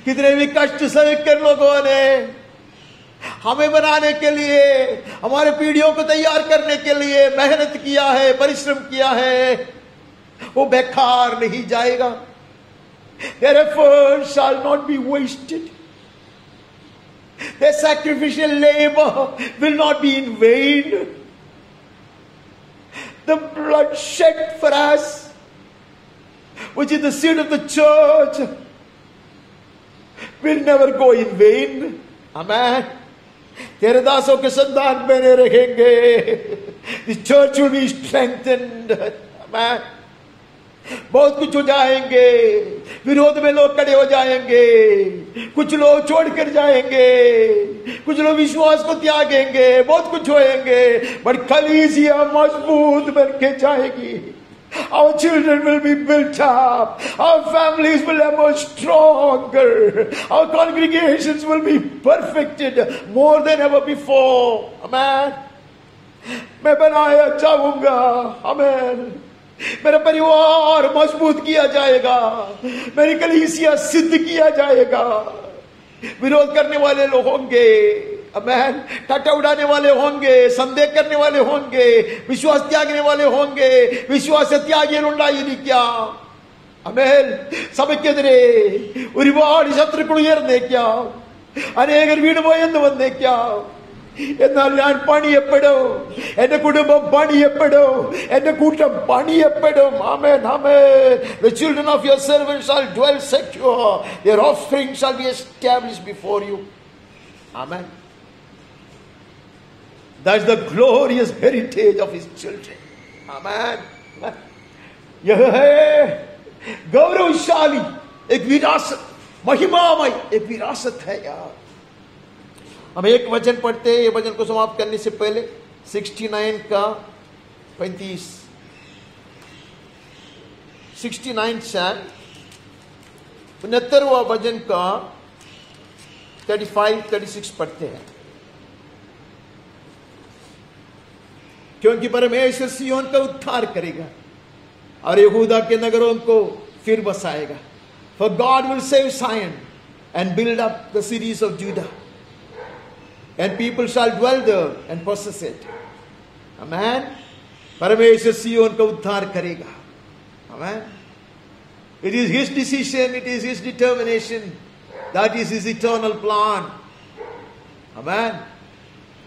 कितने भी कष्ट सहे कर लोगों ने हमें बनाने के लिए, हमारे पीढ़ियों को तैयार करने के लिए मेहनत किया है, परिश्रम किया है, वो बेकार नहीं जाएगा। Their efforts shall not be wasted. Their sacrificial labor will not be in vain. The blood shed for us, which is the seed of the church, will never go in vain. Amen. तेरे दासों के संतान बने रहेंगे. The church will be strengthened. Amen. बहुत कुछ हो जाएंगे, विरोध में लोग खड़े हो जाएंगे, कुछ लोग छोड़कर जाएंगे, कुछ लोग विश्वास को त्यागेंगे, बहुत कुछ होएंगे, बट कलीसिया मजबूत बन के जाएगी. Our children will be built up, our families will emerge stronger, our congregations will be perfected more than ever before. Amen. मैं बनाया जाऊंगा. Amen. मेरा परिवार मजबूत किया जाएगा, मेरी कलीसिया सिद्ध किया जाएगा. विरोध करने वाले लोग होंगे, अमेन, टाटा उड़ाने वाले होंगे, संदेह करने वाले होंगे, विश्वास त्यागने वाले होंगे, विश्वास त्यागी ഉണ്ടായിരിക്കാം. അമേൻ. സഭയ്ക്കെതിരെ ഒരുപാട് ശത്രുക്കൾ ഉയർന്നേക്കാം, അനേകർ വീണുപോയെന്ന് വന്നേക്കാം. എന്നാൽ ഞാൻ പണിയപ്പെടും, എന്റെ കുടുംബം പണിയപ്പെടും, എന്റെ കൂട്ടം പണിയപ്പെടും. ആമേൻ, ആമേൻ. The children of your servants shall dwell secure, their offspring shall be established before you. Amen. That's the glorious heritage of his children. Amen. यह है गौरवशाली एक विरासत, महिमामय एक विरासत है यार. हम एक वचन पढ़ते हैं, ये वचन को समाप्त करने से पहले 69 का 35, 69 सैम 69वां वचन का 35-36 पढ़ते हैं. क्योंकि परमेश्वर सिय्योन का उद्धार करेगा और यहूदा के नगरों को फिर बसाएगा. For God will save Zion and build up the cities of Judah, and people shall dwell there and possess it. Amen. परमेश्वर सिय्योन का उद्धार करेगा. Amen. It is his decision, it is his determination, that is his eternal plan. Amen.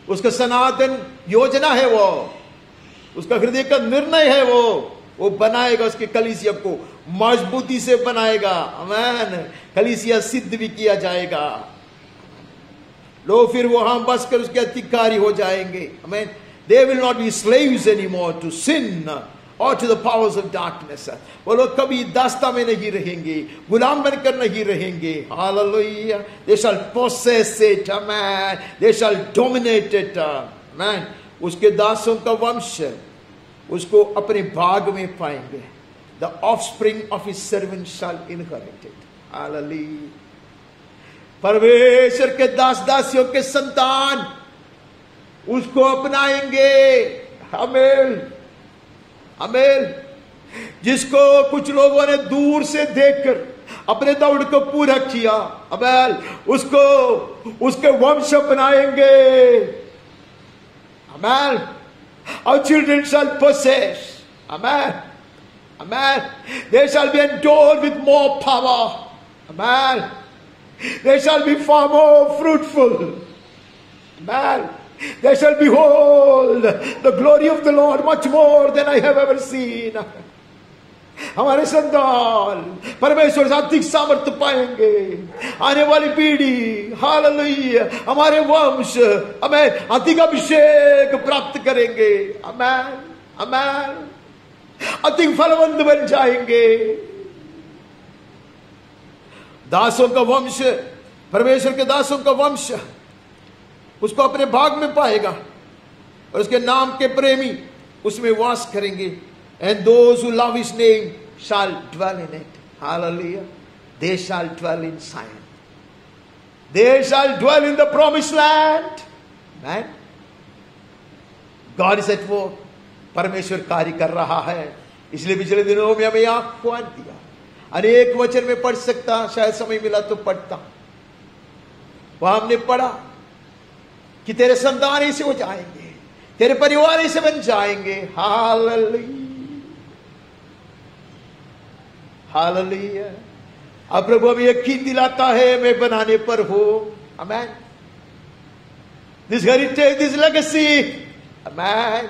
उसका सनातन योजना है, वो उसका हृदय का निर्णय है, वो बनाएगा उसके कलीसिया को, मजबूती से बनाएगा. आमेन. कलीसिया सिद्ध भी किया जाएगा. लोग फिर वहां बसकर उसके अधिकारी हो जाएंगे. आमेन. They will not be slaves anymore to sin or to the powers of darkness. वो लोग कभी दास्ता में नहीं रहेंगे, गुलाम बनकर नहीं रहेंगे. Hallelujah. They shall possess it. Amen. They shall dominate it. Amen. उसके दासों का वंश उसको अपने भाग में पाएंगे. The offspring of his servant shall inherit it. Hallelujah. परमेश्वर के दास दासियों के संतान उसको अपनाएंगे. आमीन, आमीन. जिसको कुछ लोगों ने दूर से देखकर अपने दौड़ को पूरा किया, आमीन, उसको उसके वंश अपनाएंगे. Amen. Our children shall possess. Amen. Amen. They shall be endowed with more power. Amen. They shall be far more fruitful. Amen. They shall behold the glory of the Lord much more than I have ever seen. हमारे संतान परमेश्वर से अधिक सामर्थ्य पाएंगे. आने वाली पीढ़ी, हालेलुया, हमारे वंश हमें अधिक अभिषेक प्राप्त करेंगे. आमेन, आमेन. अधिक फलवंत बन जाएंगे. दासों का वंश, परमेश्वर के दासों का वंश उसको अपने भाग में पाएगा और उसके नाम के प्रेमी उसमें वास करेंगे. And those who love his name shall dwell in it. Hallelujah. They shall dwell in Zion. They shall dwell in the promised land. Right? God is at work. परमेश्वर कार्य कर रहा है. इसलिए पिछले दिनों में हमें आह्वान दिया, अनेक वचन में पढ़ सकता, शायद समय मिला तो पढ़ता। वहां हमने पढ़ा कि तेरे संतान ऐसे हो जाएंगे, तेरे परिवार ऐसे बन जाएंगे। हालेलुया। अब प्रभु हमें यकीन दिलाता है मैं बनाने पर हूं। आमेन। This heritage, this legacy, amen,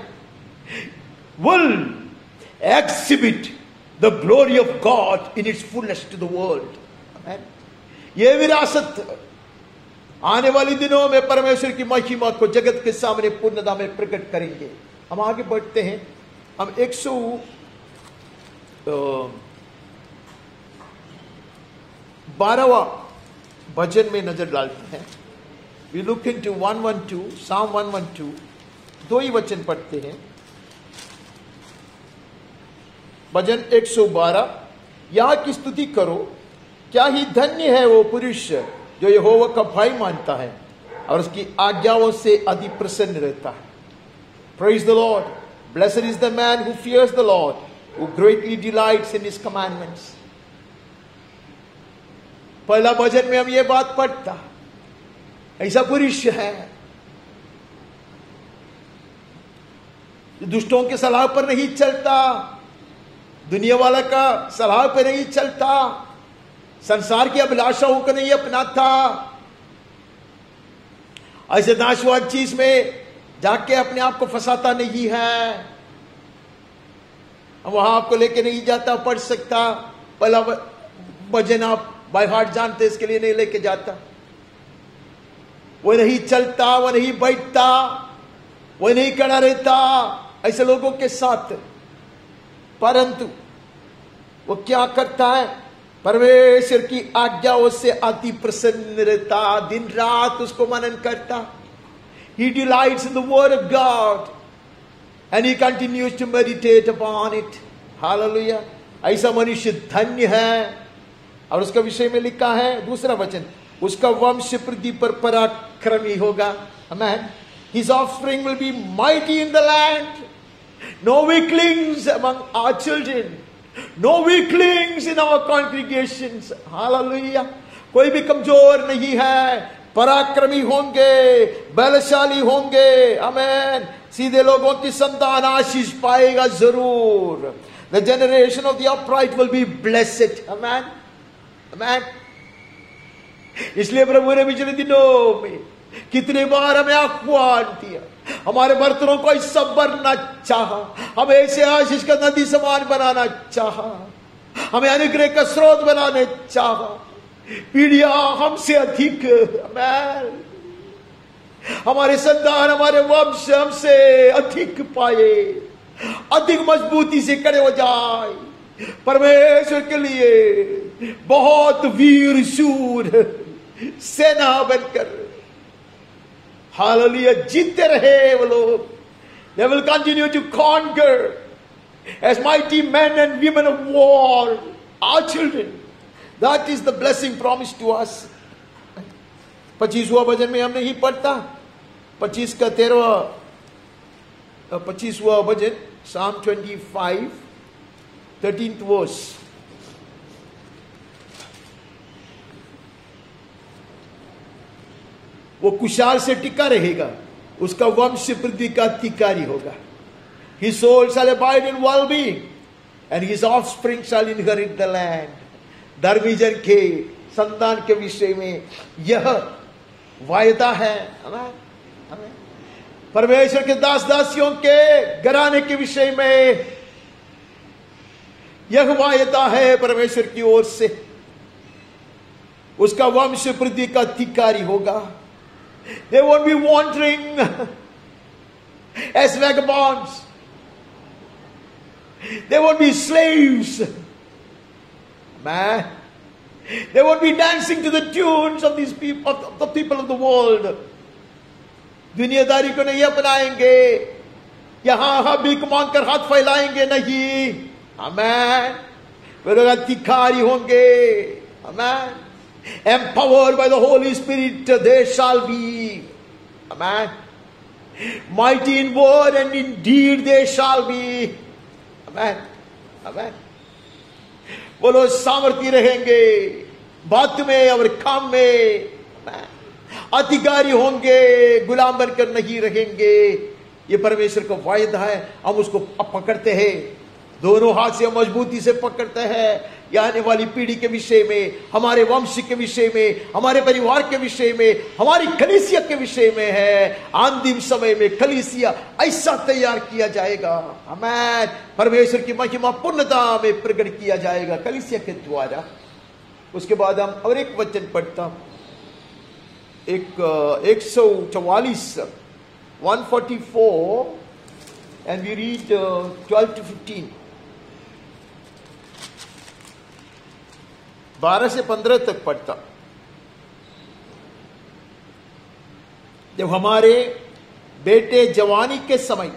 will exhibit the glory of God in its fullness to the world. Amen. ये विरासत आने वाले दिनों में परमेश्वर की महिमा को जगत के सामने पूर्णता में प्रकट करेंगे। हम आगे बढ़ते हैं। हम 112वां भजन में नजर डालते हैं। We look into 112, Psalm 112, दो ही वचन पढ़ते हैं। भजन 112, यहां की स्तुति करो, क्या ही धन्य है वो पुरुष जो यहोवा का भय मानता है और उसकी आज्ञाओं से अति प्रसन्न रहता है। Praise the Lord. Blessed is the man who fears the Lord, who greatly delights in his commandments. पहला भजन में हम ये बात पढ़ता, ऐसा पुरुष है दुष्टों के सलाह पर नहीं चलता, दुनिया वाला का सलाह पर नहीं चलता, संसार की अभिलाषाओं को नहीं अपनाता, ऐसे नाशवान चीज में जाके अपने आप को फंसाता नहीं है। वहां आपको लेके नहीं जाता, पढ़ सकता। पहला भजन आप बाय हार्ट जानते, इसके लिए नहीं लेके जाता। वो नहीं चलता, वो नहीं बैठता, वो नहीं खड़ा रहता ऐसे लोगों के साथ, परंतु वो क्या करता है? परमेश्वर की आज्ञाओं से अति प्रसन्न रहता, दिन रात उसको मनन करता। He delights in the word of God and he continues to meditate upon it. Hallelujah. ऐसा मनुष्य धन्य है। और उसका विषय में लिखा है दूसरा वचन, उसका वंश पृथ्वी पर पराक्रमी होगा। Amen. His offspring will be mighty in the land. No weaklings among our children. No weaklings in our congregations. Hallelujah. कोई भी कमजोर नहीं है, पराक्रमी होंगे, बलशाली होंगे। आमेन। सीधे लोगों की संतान आशीष पाएगा जरूर। The generation of the upright will be blessed. Amen. Amen. इसलिए प्रभु ने पिछले दिनों में कितने बार हमें आह्वान दिया, हमारे बर्तनों को हिस्सा भरना चाहा, हमें ऐसे आशीष का नदी समान बनाना चाहा, हमें अनुग्रह का स्रोत बनाने चाहा। पीढ़ियां हमसे अधिक, हमारे संतान, हमारे वंश हमसे अधिक पाए, अधिक मजबूती से खड़े हो जाए परमेश्वर के लिए बहुत वीर शूर सेना बनकर। हालेलुया। जीतते रहे वो लोग। They will continue to conquer as mighty men and women of war, our children. That is the blessing promised to us. 25वां भजन में हमने ही पढ़ता, 25 का 25वां भजन, Psalm 25, 13th verse. वो कुशाल से टिका रहेगा, उसका वंश पृथ्वी का अधिकारी होगा। His soul shall abide in well-being and his offspring shall inherit the land. धर्मी जन के संतान के विषय में यह वायदा है। परमेश्वर के दास दासियों के घराने के विषय में यह वायदा है परमेश्वर की ओर से, उसका वंश पृथ्वी का अधिकारी होगा। They won't be wandering as vagabonds. They won't be slaves. Man, they won't be dancing to the tunes of these people, of the people of the world. दुनियादारी को नहीं अपनाएंगे, यहां भीख मांगकर हाथ फैलाएंगे नहीं। आमेन। वे लोग अधिकारी होंगे। आमेन। Empowered by the Holy Spirit, they shall be. Amen. Mighty in word and in deed they shall be. Amen. आमेन। वो लोग सामर्थी रहेंगे बात में और काम में, अधिकारी होंगे, गुलाम बनकर नहीं रहेंगे। ये परमेश्वर का वायदा है, हम उसको पकड़ते हैं, दोनों हाथ से मजबूती से पकड़ते हैं। या आने वाली पीढ़ी के विषय में, हमारे वंश के विषय में, हमारे परिवार के विषय में, हमारी कलीसिया के विषय में है। अंतिम समय में कलीसिया ऐसा तैयार किया जाएगा, आमीन। परमेश्वर की महिमा पूर्णता में प्रकट किया जाएगा कलीसिया के द्वारा। उसके बाद हम और एक वचन पढ़ता, 144 144 and we read 12 to 15, 12 से 15 तक पढ़ता। जब हमारे बेटे जवानी के समय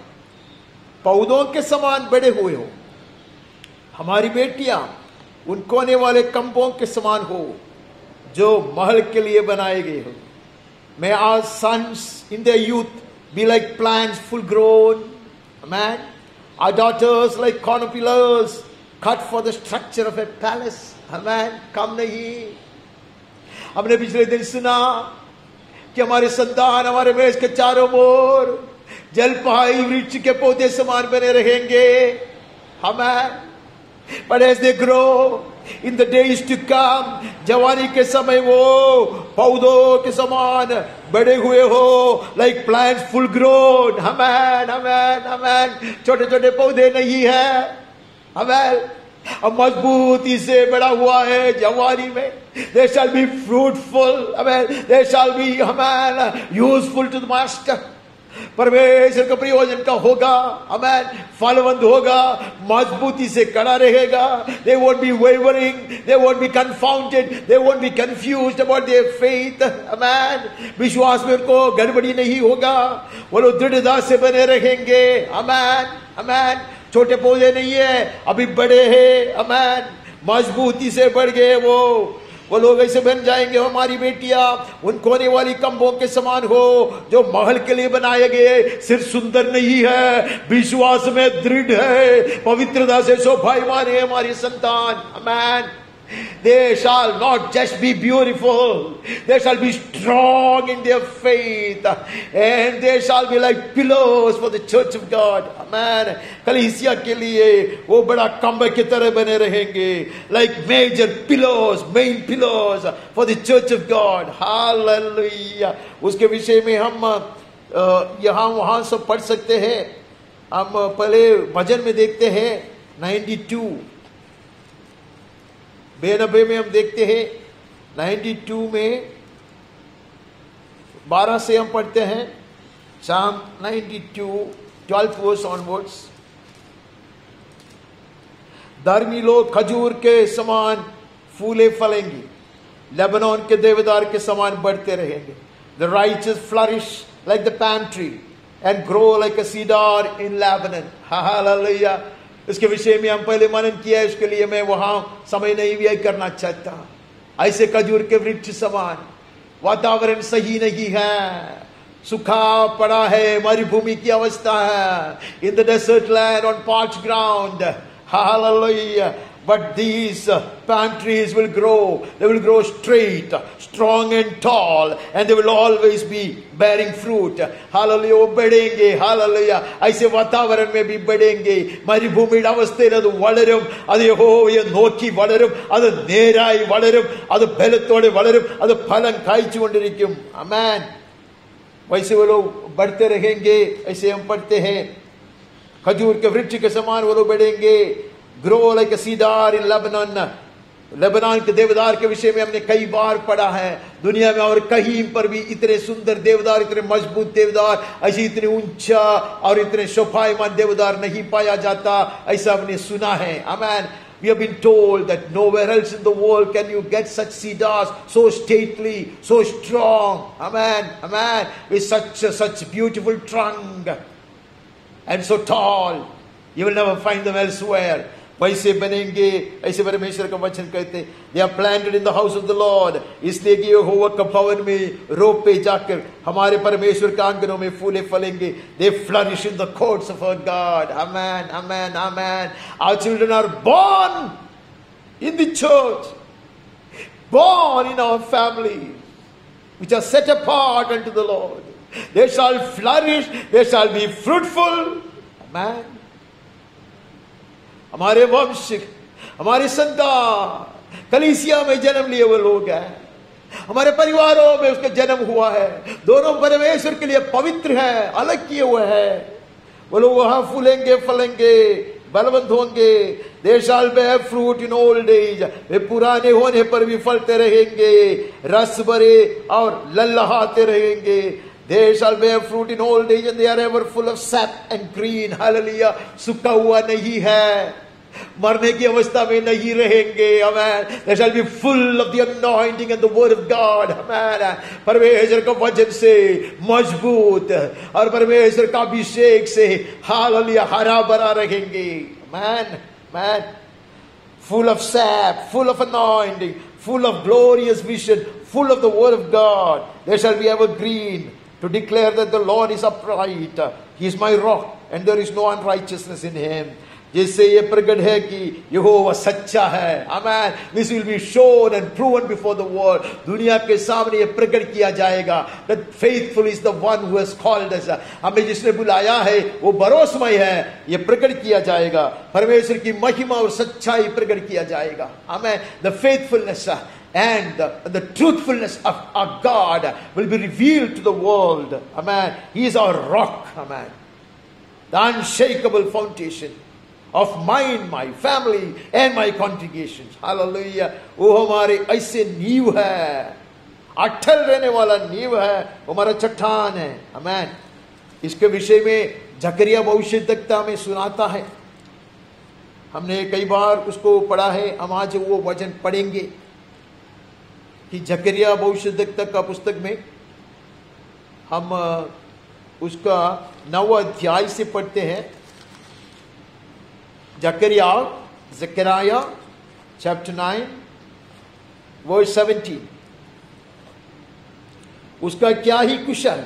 पौधों के समान बड़े हुए हो, हमारी बेटियां उन कोने वाले खंभों के समान हो जो महल के लिए बनाए गए हो। May our sons in their youth be like plants full grown, amen. Our daughters like corner pillars cut for the structure of a palace, amen. कम नहीं। हमने पिछले दिन सुना कि हमारे संतान हमारे मेज के चारों ओर जलपहाड़ी वृक्ष के पौधे समान बने रहेंगे, amen. But as they grow in the days to come, जवानी के समय वो पौधों के समान बड़े हुए हो, like plants full grown, amen, amen, amen. छोटे छोटे पौधे नहीं है, amen. अब मजबूती से बड़ा हुआ है जवानी में। They shall be fruitful, amen. They shall be, amen, useful to the master. परमेश्वर का प्रयोजन का होगा, आमेन। फलवंत होगा, मजबूती से खड़ा रहेगा। They won't be wavering, they won't be confounded, they won't be confused about their faith, आमेन। विश्वास में उनको गड़बड़ी नहीं होगा, वो लोग दृढ़ता से बने रहेंगे, आमेन, आमेन। छोटे पौधे नहीं है, अभी बड़े हैं, आमेन। मजबूती से बढ़ गए वो लोग ऐसे बन जाएंगे। हमारी बेटियां उन कोने वाली खंभों के समान हो जो महल के लिए बनाए गए। सिर्फ सुंदर नहीं है, विश्वास में दृढ़ है, पवित्रता से शोभायमान है हमारी संतान, आमेन। They shall not just be beautiful, they shall be strong in their faith, and they shall be like pillars for the church of God, amen. कलीसिया के लिए वो बड़ा खंभे की तरह बने रहेंगे, like major pillars, main pillars for the church of God, hallelujah. उसके विषय में हम यहाँ वहाँ सब पढ़ सकते हैं। हम पहले भजन में देखते हैं 92 92 में हम देखते हैं, 92 में 12 से हम पढ़ते हैं, Psalm 92 12 verse onwards। धर्मी लोग खजूर के समान फूले फलेंगे, लेबनोन के देवदार के समान बढ़ते रहेंगे। The righteous flourish like the palm tree and grow like a cedar in Lebanon, hallelujah। इसके विषय में हम पहले मनन किया है, इसके लिए मैं वहां समय नहीं व्यय करना चाहता। ऐसे खजूर के वृक्ष समान, वातावरण सही नहीं है, सूखा पड़ा है, मरुभूमि की अवस्था है, in the desert land on parched ground, hallelujah. But these palm trees will grow. They will grow straight, strong and tall, and they will always be bearing fruit. Hallelujah. वो बढ़ेंगे, hallelujah. ऐसे वातावरण में भी बढ़ेंगे। मरुभूमिയുടെ അവസ്ഥയിൽ അത് വളരും, അത് യഹോവയെ നോക്കി വളരും, അത് നേരായി വളരും, അത് ബലത്തോടെ വളരും, അത് ഫലം കായ്ച്ചുകൊണ്ടിരിക്കും, आमेन। वैसे वो लोग बढ़ते रहेंगे, ऐसे हम पढ़ते हैं। खजूर के वृक्ष के समान वो लोग बढ़ेंगे। ग्रो लाइक अ सीडार इन लेबनान, लेबनान के देवदार के विषय में हमने कई बार पढ़ा है। दुनिया में और कहीं पर भी इतने सुंदर देवदार, इतने मजबूत देवदार, ऐसी इतने ऊंचा और इतने शोभायमान देवदार नहीं पाया जाता, ऐसा हमने सुना है, आमेन। We have been told that nowhere else in the world can you get such cedars, so stately, so strong, amen, amen, with such beautiful trunk and so tall. You will never find them elsewhere. पैसे बनेंगे, ऐसे परमेश्वर का वचन कहते हैं। They are planted in the house of the Lord, इसलिए कि यहोवा के भवन में रोपे जाकर हमारे परमेश्वर के आंगनों में फूले फलेंगे। They flourish in the courts of our God. Amen, amen, amen. Our children are born in the church, born in our family, which are set apart unto the Lord. They shall flourish, they shall be fruitful. Amen. हमारे वंश, हमारे संतान कलीसिया में जन्म लिए वो लोग हैं, हमारे परिवारों में उसका जन्म हुआ है, दोनों परमेश्वर के लिए पवित्र है, अलग किए हुए हैं। वो लोग वहां फूलेंगे, फलेंगे, बलवंत होंगे। They shall bear fruit in old age, वे पुराने होने पर भी फलते रहेंगे, रस भरे और लल्लहाते रहेंगे। They shall bear fruit in old age and they are ever full of sap and green. Hallelujah. सूखा हुआ नहीं है, मरने की अवस्था में नहीं रहेंगे। Amen. They shall be full of the anointing and the word of God. Amen. परमेश्वर का वचन से मजबूत और परमेश्वर का अभिषेक से हालेलुया हरा भरा रहेंगे। Amen. Man, full of sap, full of anointing, full of glorious vision, full of the word of God. They shall be evergreen to declare that the Lord is upright. He is my rock and there is no unrighteousness in him. जिससे ये प्रकट है कि यहोवा सच्चा है। आमेन। This will be shown and proven before the world. दुनिया के सामने ये प्रकट किया जाएगा। That faithful is the one who has called us. हमें जिसने बुलाया है वो भरोसेमय है, ये प्रकट किया जाएगा। परमेश्वर की महिमा और सच्चाई प्रकट किया जाएगा। आमेन। The faithfulness and the truthfulness of our God will be revealed to the world. Amen. He is our rock. Amen. The unshakable foundation of mine, my family and my congregations. Hallelujah. वो हमारे ऐसे नींव है, अटल रहने वाला नींव है, वो हमारा चट्टान है। आमेन। इसके विषय में जकरिया भविष्यद्वक्ता में सुनाता है, हमने कई बार उसको पढ़ा है। हम आज वो वचन पढ़ेंगे कि जकरिया भविष्यद्वक्ता का पुस्तक में हम उसका 9वां अध्याय से पढ़ते हैं। Zechariah chapter 9 verse 17। उसका क्या ही कुशल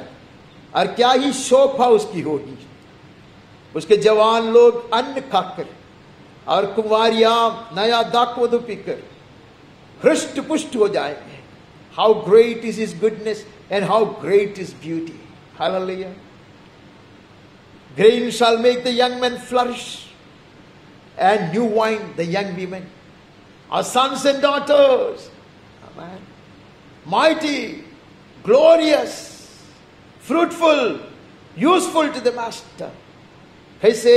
और क्या ही शोभा उसकी होगी। उसके जवान लोग अन्न खाकर और कुंवारियां नया दाखमधु पीकर हृष्ट पुष्ट हो जाएंगे। How great is his goodness and how great is beauty. Hallelujah. Grain shall make the young men flourish, and new wine the young women. Our sons and daughters, amen, mighty, glorious, fruitful, useful to the master. ऐसे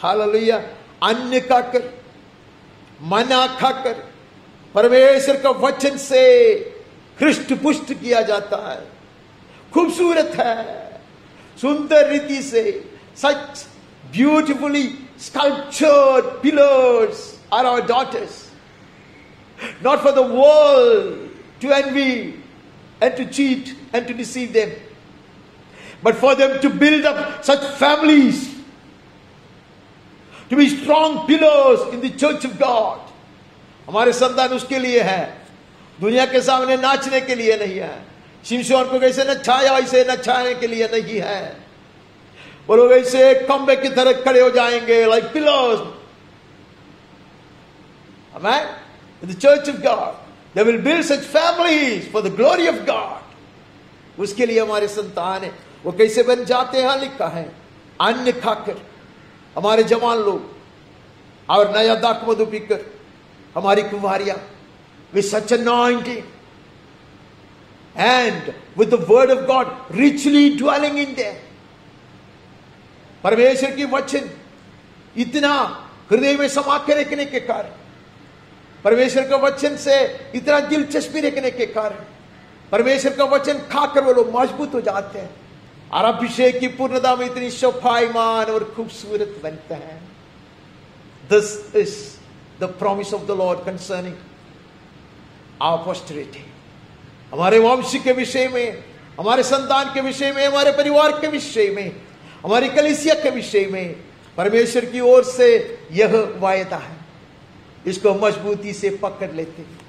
hallelujah अन्न खाकर, मना खाकर परमेश्वर का वचन से हृष्ट पुष्ट किया जाता है। खूबसूरत है, सुंदर रीति से, such beautifully sculptured pillars are our daughters, not for the world to envy and to cheat and to deceive them, but for them to build up such families, to be strong pillars in the church of God. हमारे संतान उसके लिए है, दुनिया के सामने नाचने के लिए नहीं है। शिमशोन को कैसे नचाया वैसे नचाने के लिए नहीं है। वो लोग ऐसे खंबे की तरह खड़े हो जाएंगे, like pillars. Amen. In the church of God, they will build such families for the glory of God. उसके लिए हमारे संतान है। वो कैसे बन जाते हैं लिखा है, अन्न खाकर हमारे जवान लोग और नया दाखमधु पीकर हमारी कुमारियां, with such anointing and with the word of God richly dwelling in them. परमेश्वर की वचन इतना हृदय में समा के रखने के कारण, परमेश्वर का वचन से इतना दिलचस्पी रखने के कारण परमेश्वर का वचन खाकर वो लोग मजबूत हो जाते हैं और अभिषेक की पूर्णता में इतनी शोभायमान और खूबसूरत बनते हैं। This is the promise of the Lord concerning our posterity. हमारे वंश के विषय में, हमारे संतान के विषय में, हमारे परिवार के विषय में, हमारी कलीसिया के विषय में परमेश्वर की ओर से यह वायदा है, इसको मजबूती से पकड़ लेते हैं।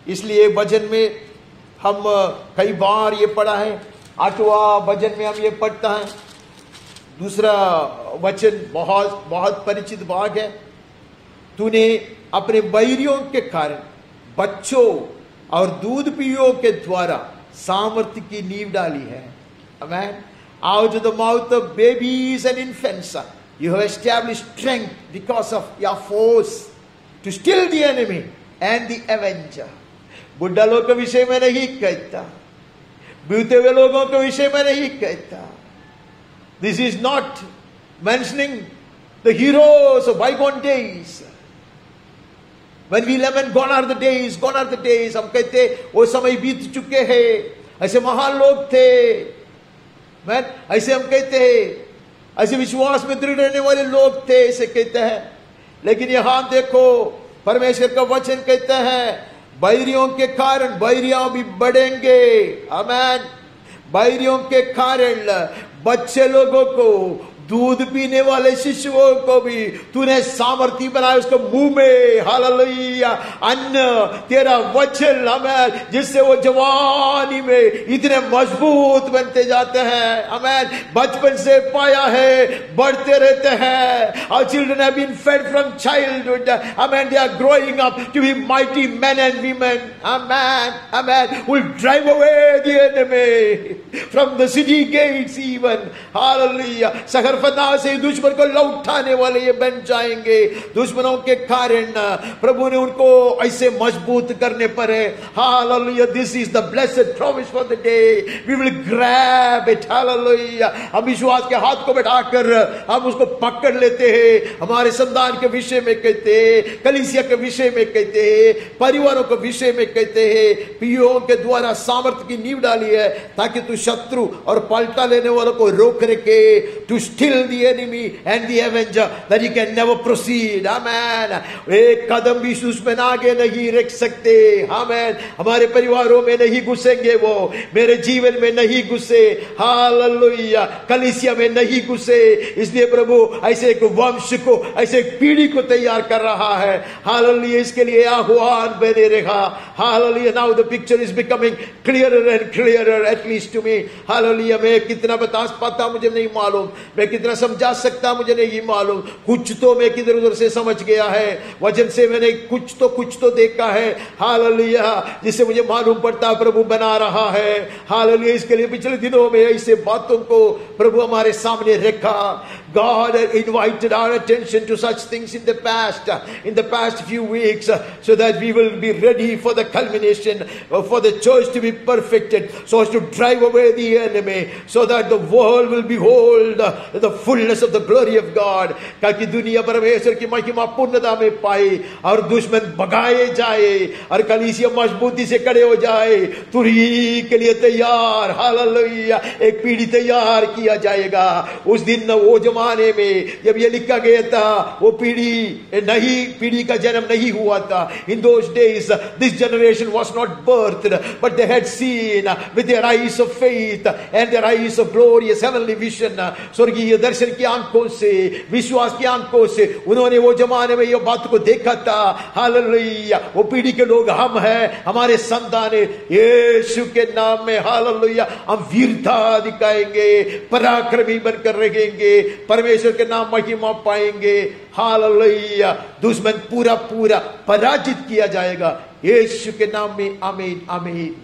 इसलिए भजन में हम कई बार ये पढ़ा है, 8वां भजन में हम ये पढ़ता है, दूसरा वचन बहुत बहुत परिचित भाग है। तूने अपने बैरियों के कारण बच्चों और दूध पियों के द्वारा सामर्थ्य की नींव डाली है। आमेन। Out of the mouth of babies and infants you have established strength because of your force to still the enemy and the avenger. बुढ़ा लोग के विषय में नहीं कहता, बीते हुए लोगों के विषय में नहीं कहता। This is not mentioning the heroes of bygone days. When we lament, gone are the days, gone are the days, हम कहते वो समय बीत चुके हैं, ऐसे महान लोग थे, मैं ऐसे हम कहते हैं, ऐसे विश्वास में दृढ़ रहने वाले लोग थे, ऐसे कहते हैं। लेकिन यहां देखो परमेश्वर का वचन कहता है, बैरियों के कारण बैरियां भी बढ़ेंगे। आमेन। बैरियों के कारण बच्चे लोगों को, दूध पीने वाले शिशुओं को भी तूने सामर्थ्य बनाया, उसको मुंह में हालेलुया अन्न तेरा वचन, आमेन, जिससे वो जवानी में इतने मजबूत बनते जाते हैं। आमेन। बचपन से पाया है, बढ़ते रहते हैं। Our children have been fed from childhood. Amen. They are growing up to be mighty men and women. Amen. Amen. Will drive away the enemy from the city gates even. Hallelujah. सगर फना से दुश्मन को लौटाने वाले ये बन जाएंगे। दुश्मनों के कारण प्रभु ने उनको ऐसे मजबूत करने पर है। Hallelujah. This is the blessed promise for the day, we will grab it. Hallelujah. हम विश्वास के हाथ को बैठाकर हम उसको पकड़ लेते हैं। हमारे संतान के विषय में कहते हैं, कलीसिया के विषय में कहते हैं, परिवारों के विषय में कहते हैं, पियों के द्वारा सामर्थ्य की नींव डाली है ताकि तू शत्रु और पलटा लेने वालों को रोक रखे, to still the enemy and the avenger that he can never proceed. Amen. एक कदम भी दुश्मन आगे नहीं रख सकते। आमेन। हमारे परिवारों में नहीं घुसेंगे, वो मेरे जीवन में नहीं घुसे। हालेलुया। कलीसिया में नहीं घुसे। इसलिए प्रभु ऐसे एक वंश को, ऐसे एक पीढ़ी को तैयार कर रहा है। हालेलुया। इसके लिए आह्वान बने रहा। Hallelujah. Now the picture is becoming clearer and clearer, at least to me. Hallelujah. मैं कितना बता पाता मुझे नहीं मालूम, मैं कितना समझा सकता मुझे नहीं मालूम। कुछ तो मैं किधर उधर से समझ गया है, वचन से मैंने कुछ तो देखा है। हालेलुया। जिससे मुझे मालूम पड़ता प्रभु बना रहा है। हालेलुया। इसके लिए पिछले दिनों में ऐसे बातों को प्रभु हमारे सामने रखा। God invited our attention to such things in the past few weeks, so that we will be ready for the culmination, for the church to be perfected, so as to drive away the enemy, so that the world will behold the fullness of the glory of God, ताकि दुनिया परमेश्वर की महिमा पूर्णता में पाए और दुश्मन भगाए जाए और कलीसिया मजबूती से खड़े हो जाए, तुरही के लिए तैयार। हालेलुया। एक पीढ़ी तैयार किया जाएगा। उस दिन वो जमाने में जब ये लिखा गया था, वो पीढ़ी का जन्म नहीं हुआ था। In those days this generation was not birthed, but they had seen with their eyes of faith and their eyes of glorious heavenly vision, स्वर्गीय दर्शन की आंखों से, विश्वास की आंखों से उन्होंने वो जमाने में ये बात को देखा था। हालेलुया। वो पीढ़ी के लोग हम हैं, हमारे संतान है। यीशु के नाम में हालेलुया हम वीरता दिखाएंगे, पराक्रमी बनकर रहेंगे, परमेश्वर के नाम महिमा पाएंगे। हालेलुया। दुश्मन पूरा पराजित किया जाएगा। यीशु के नाम में आमीन आमीन।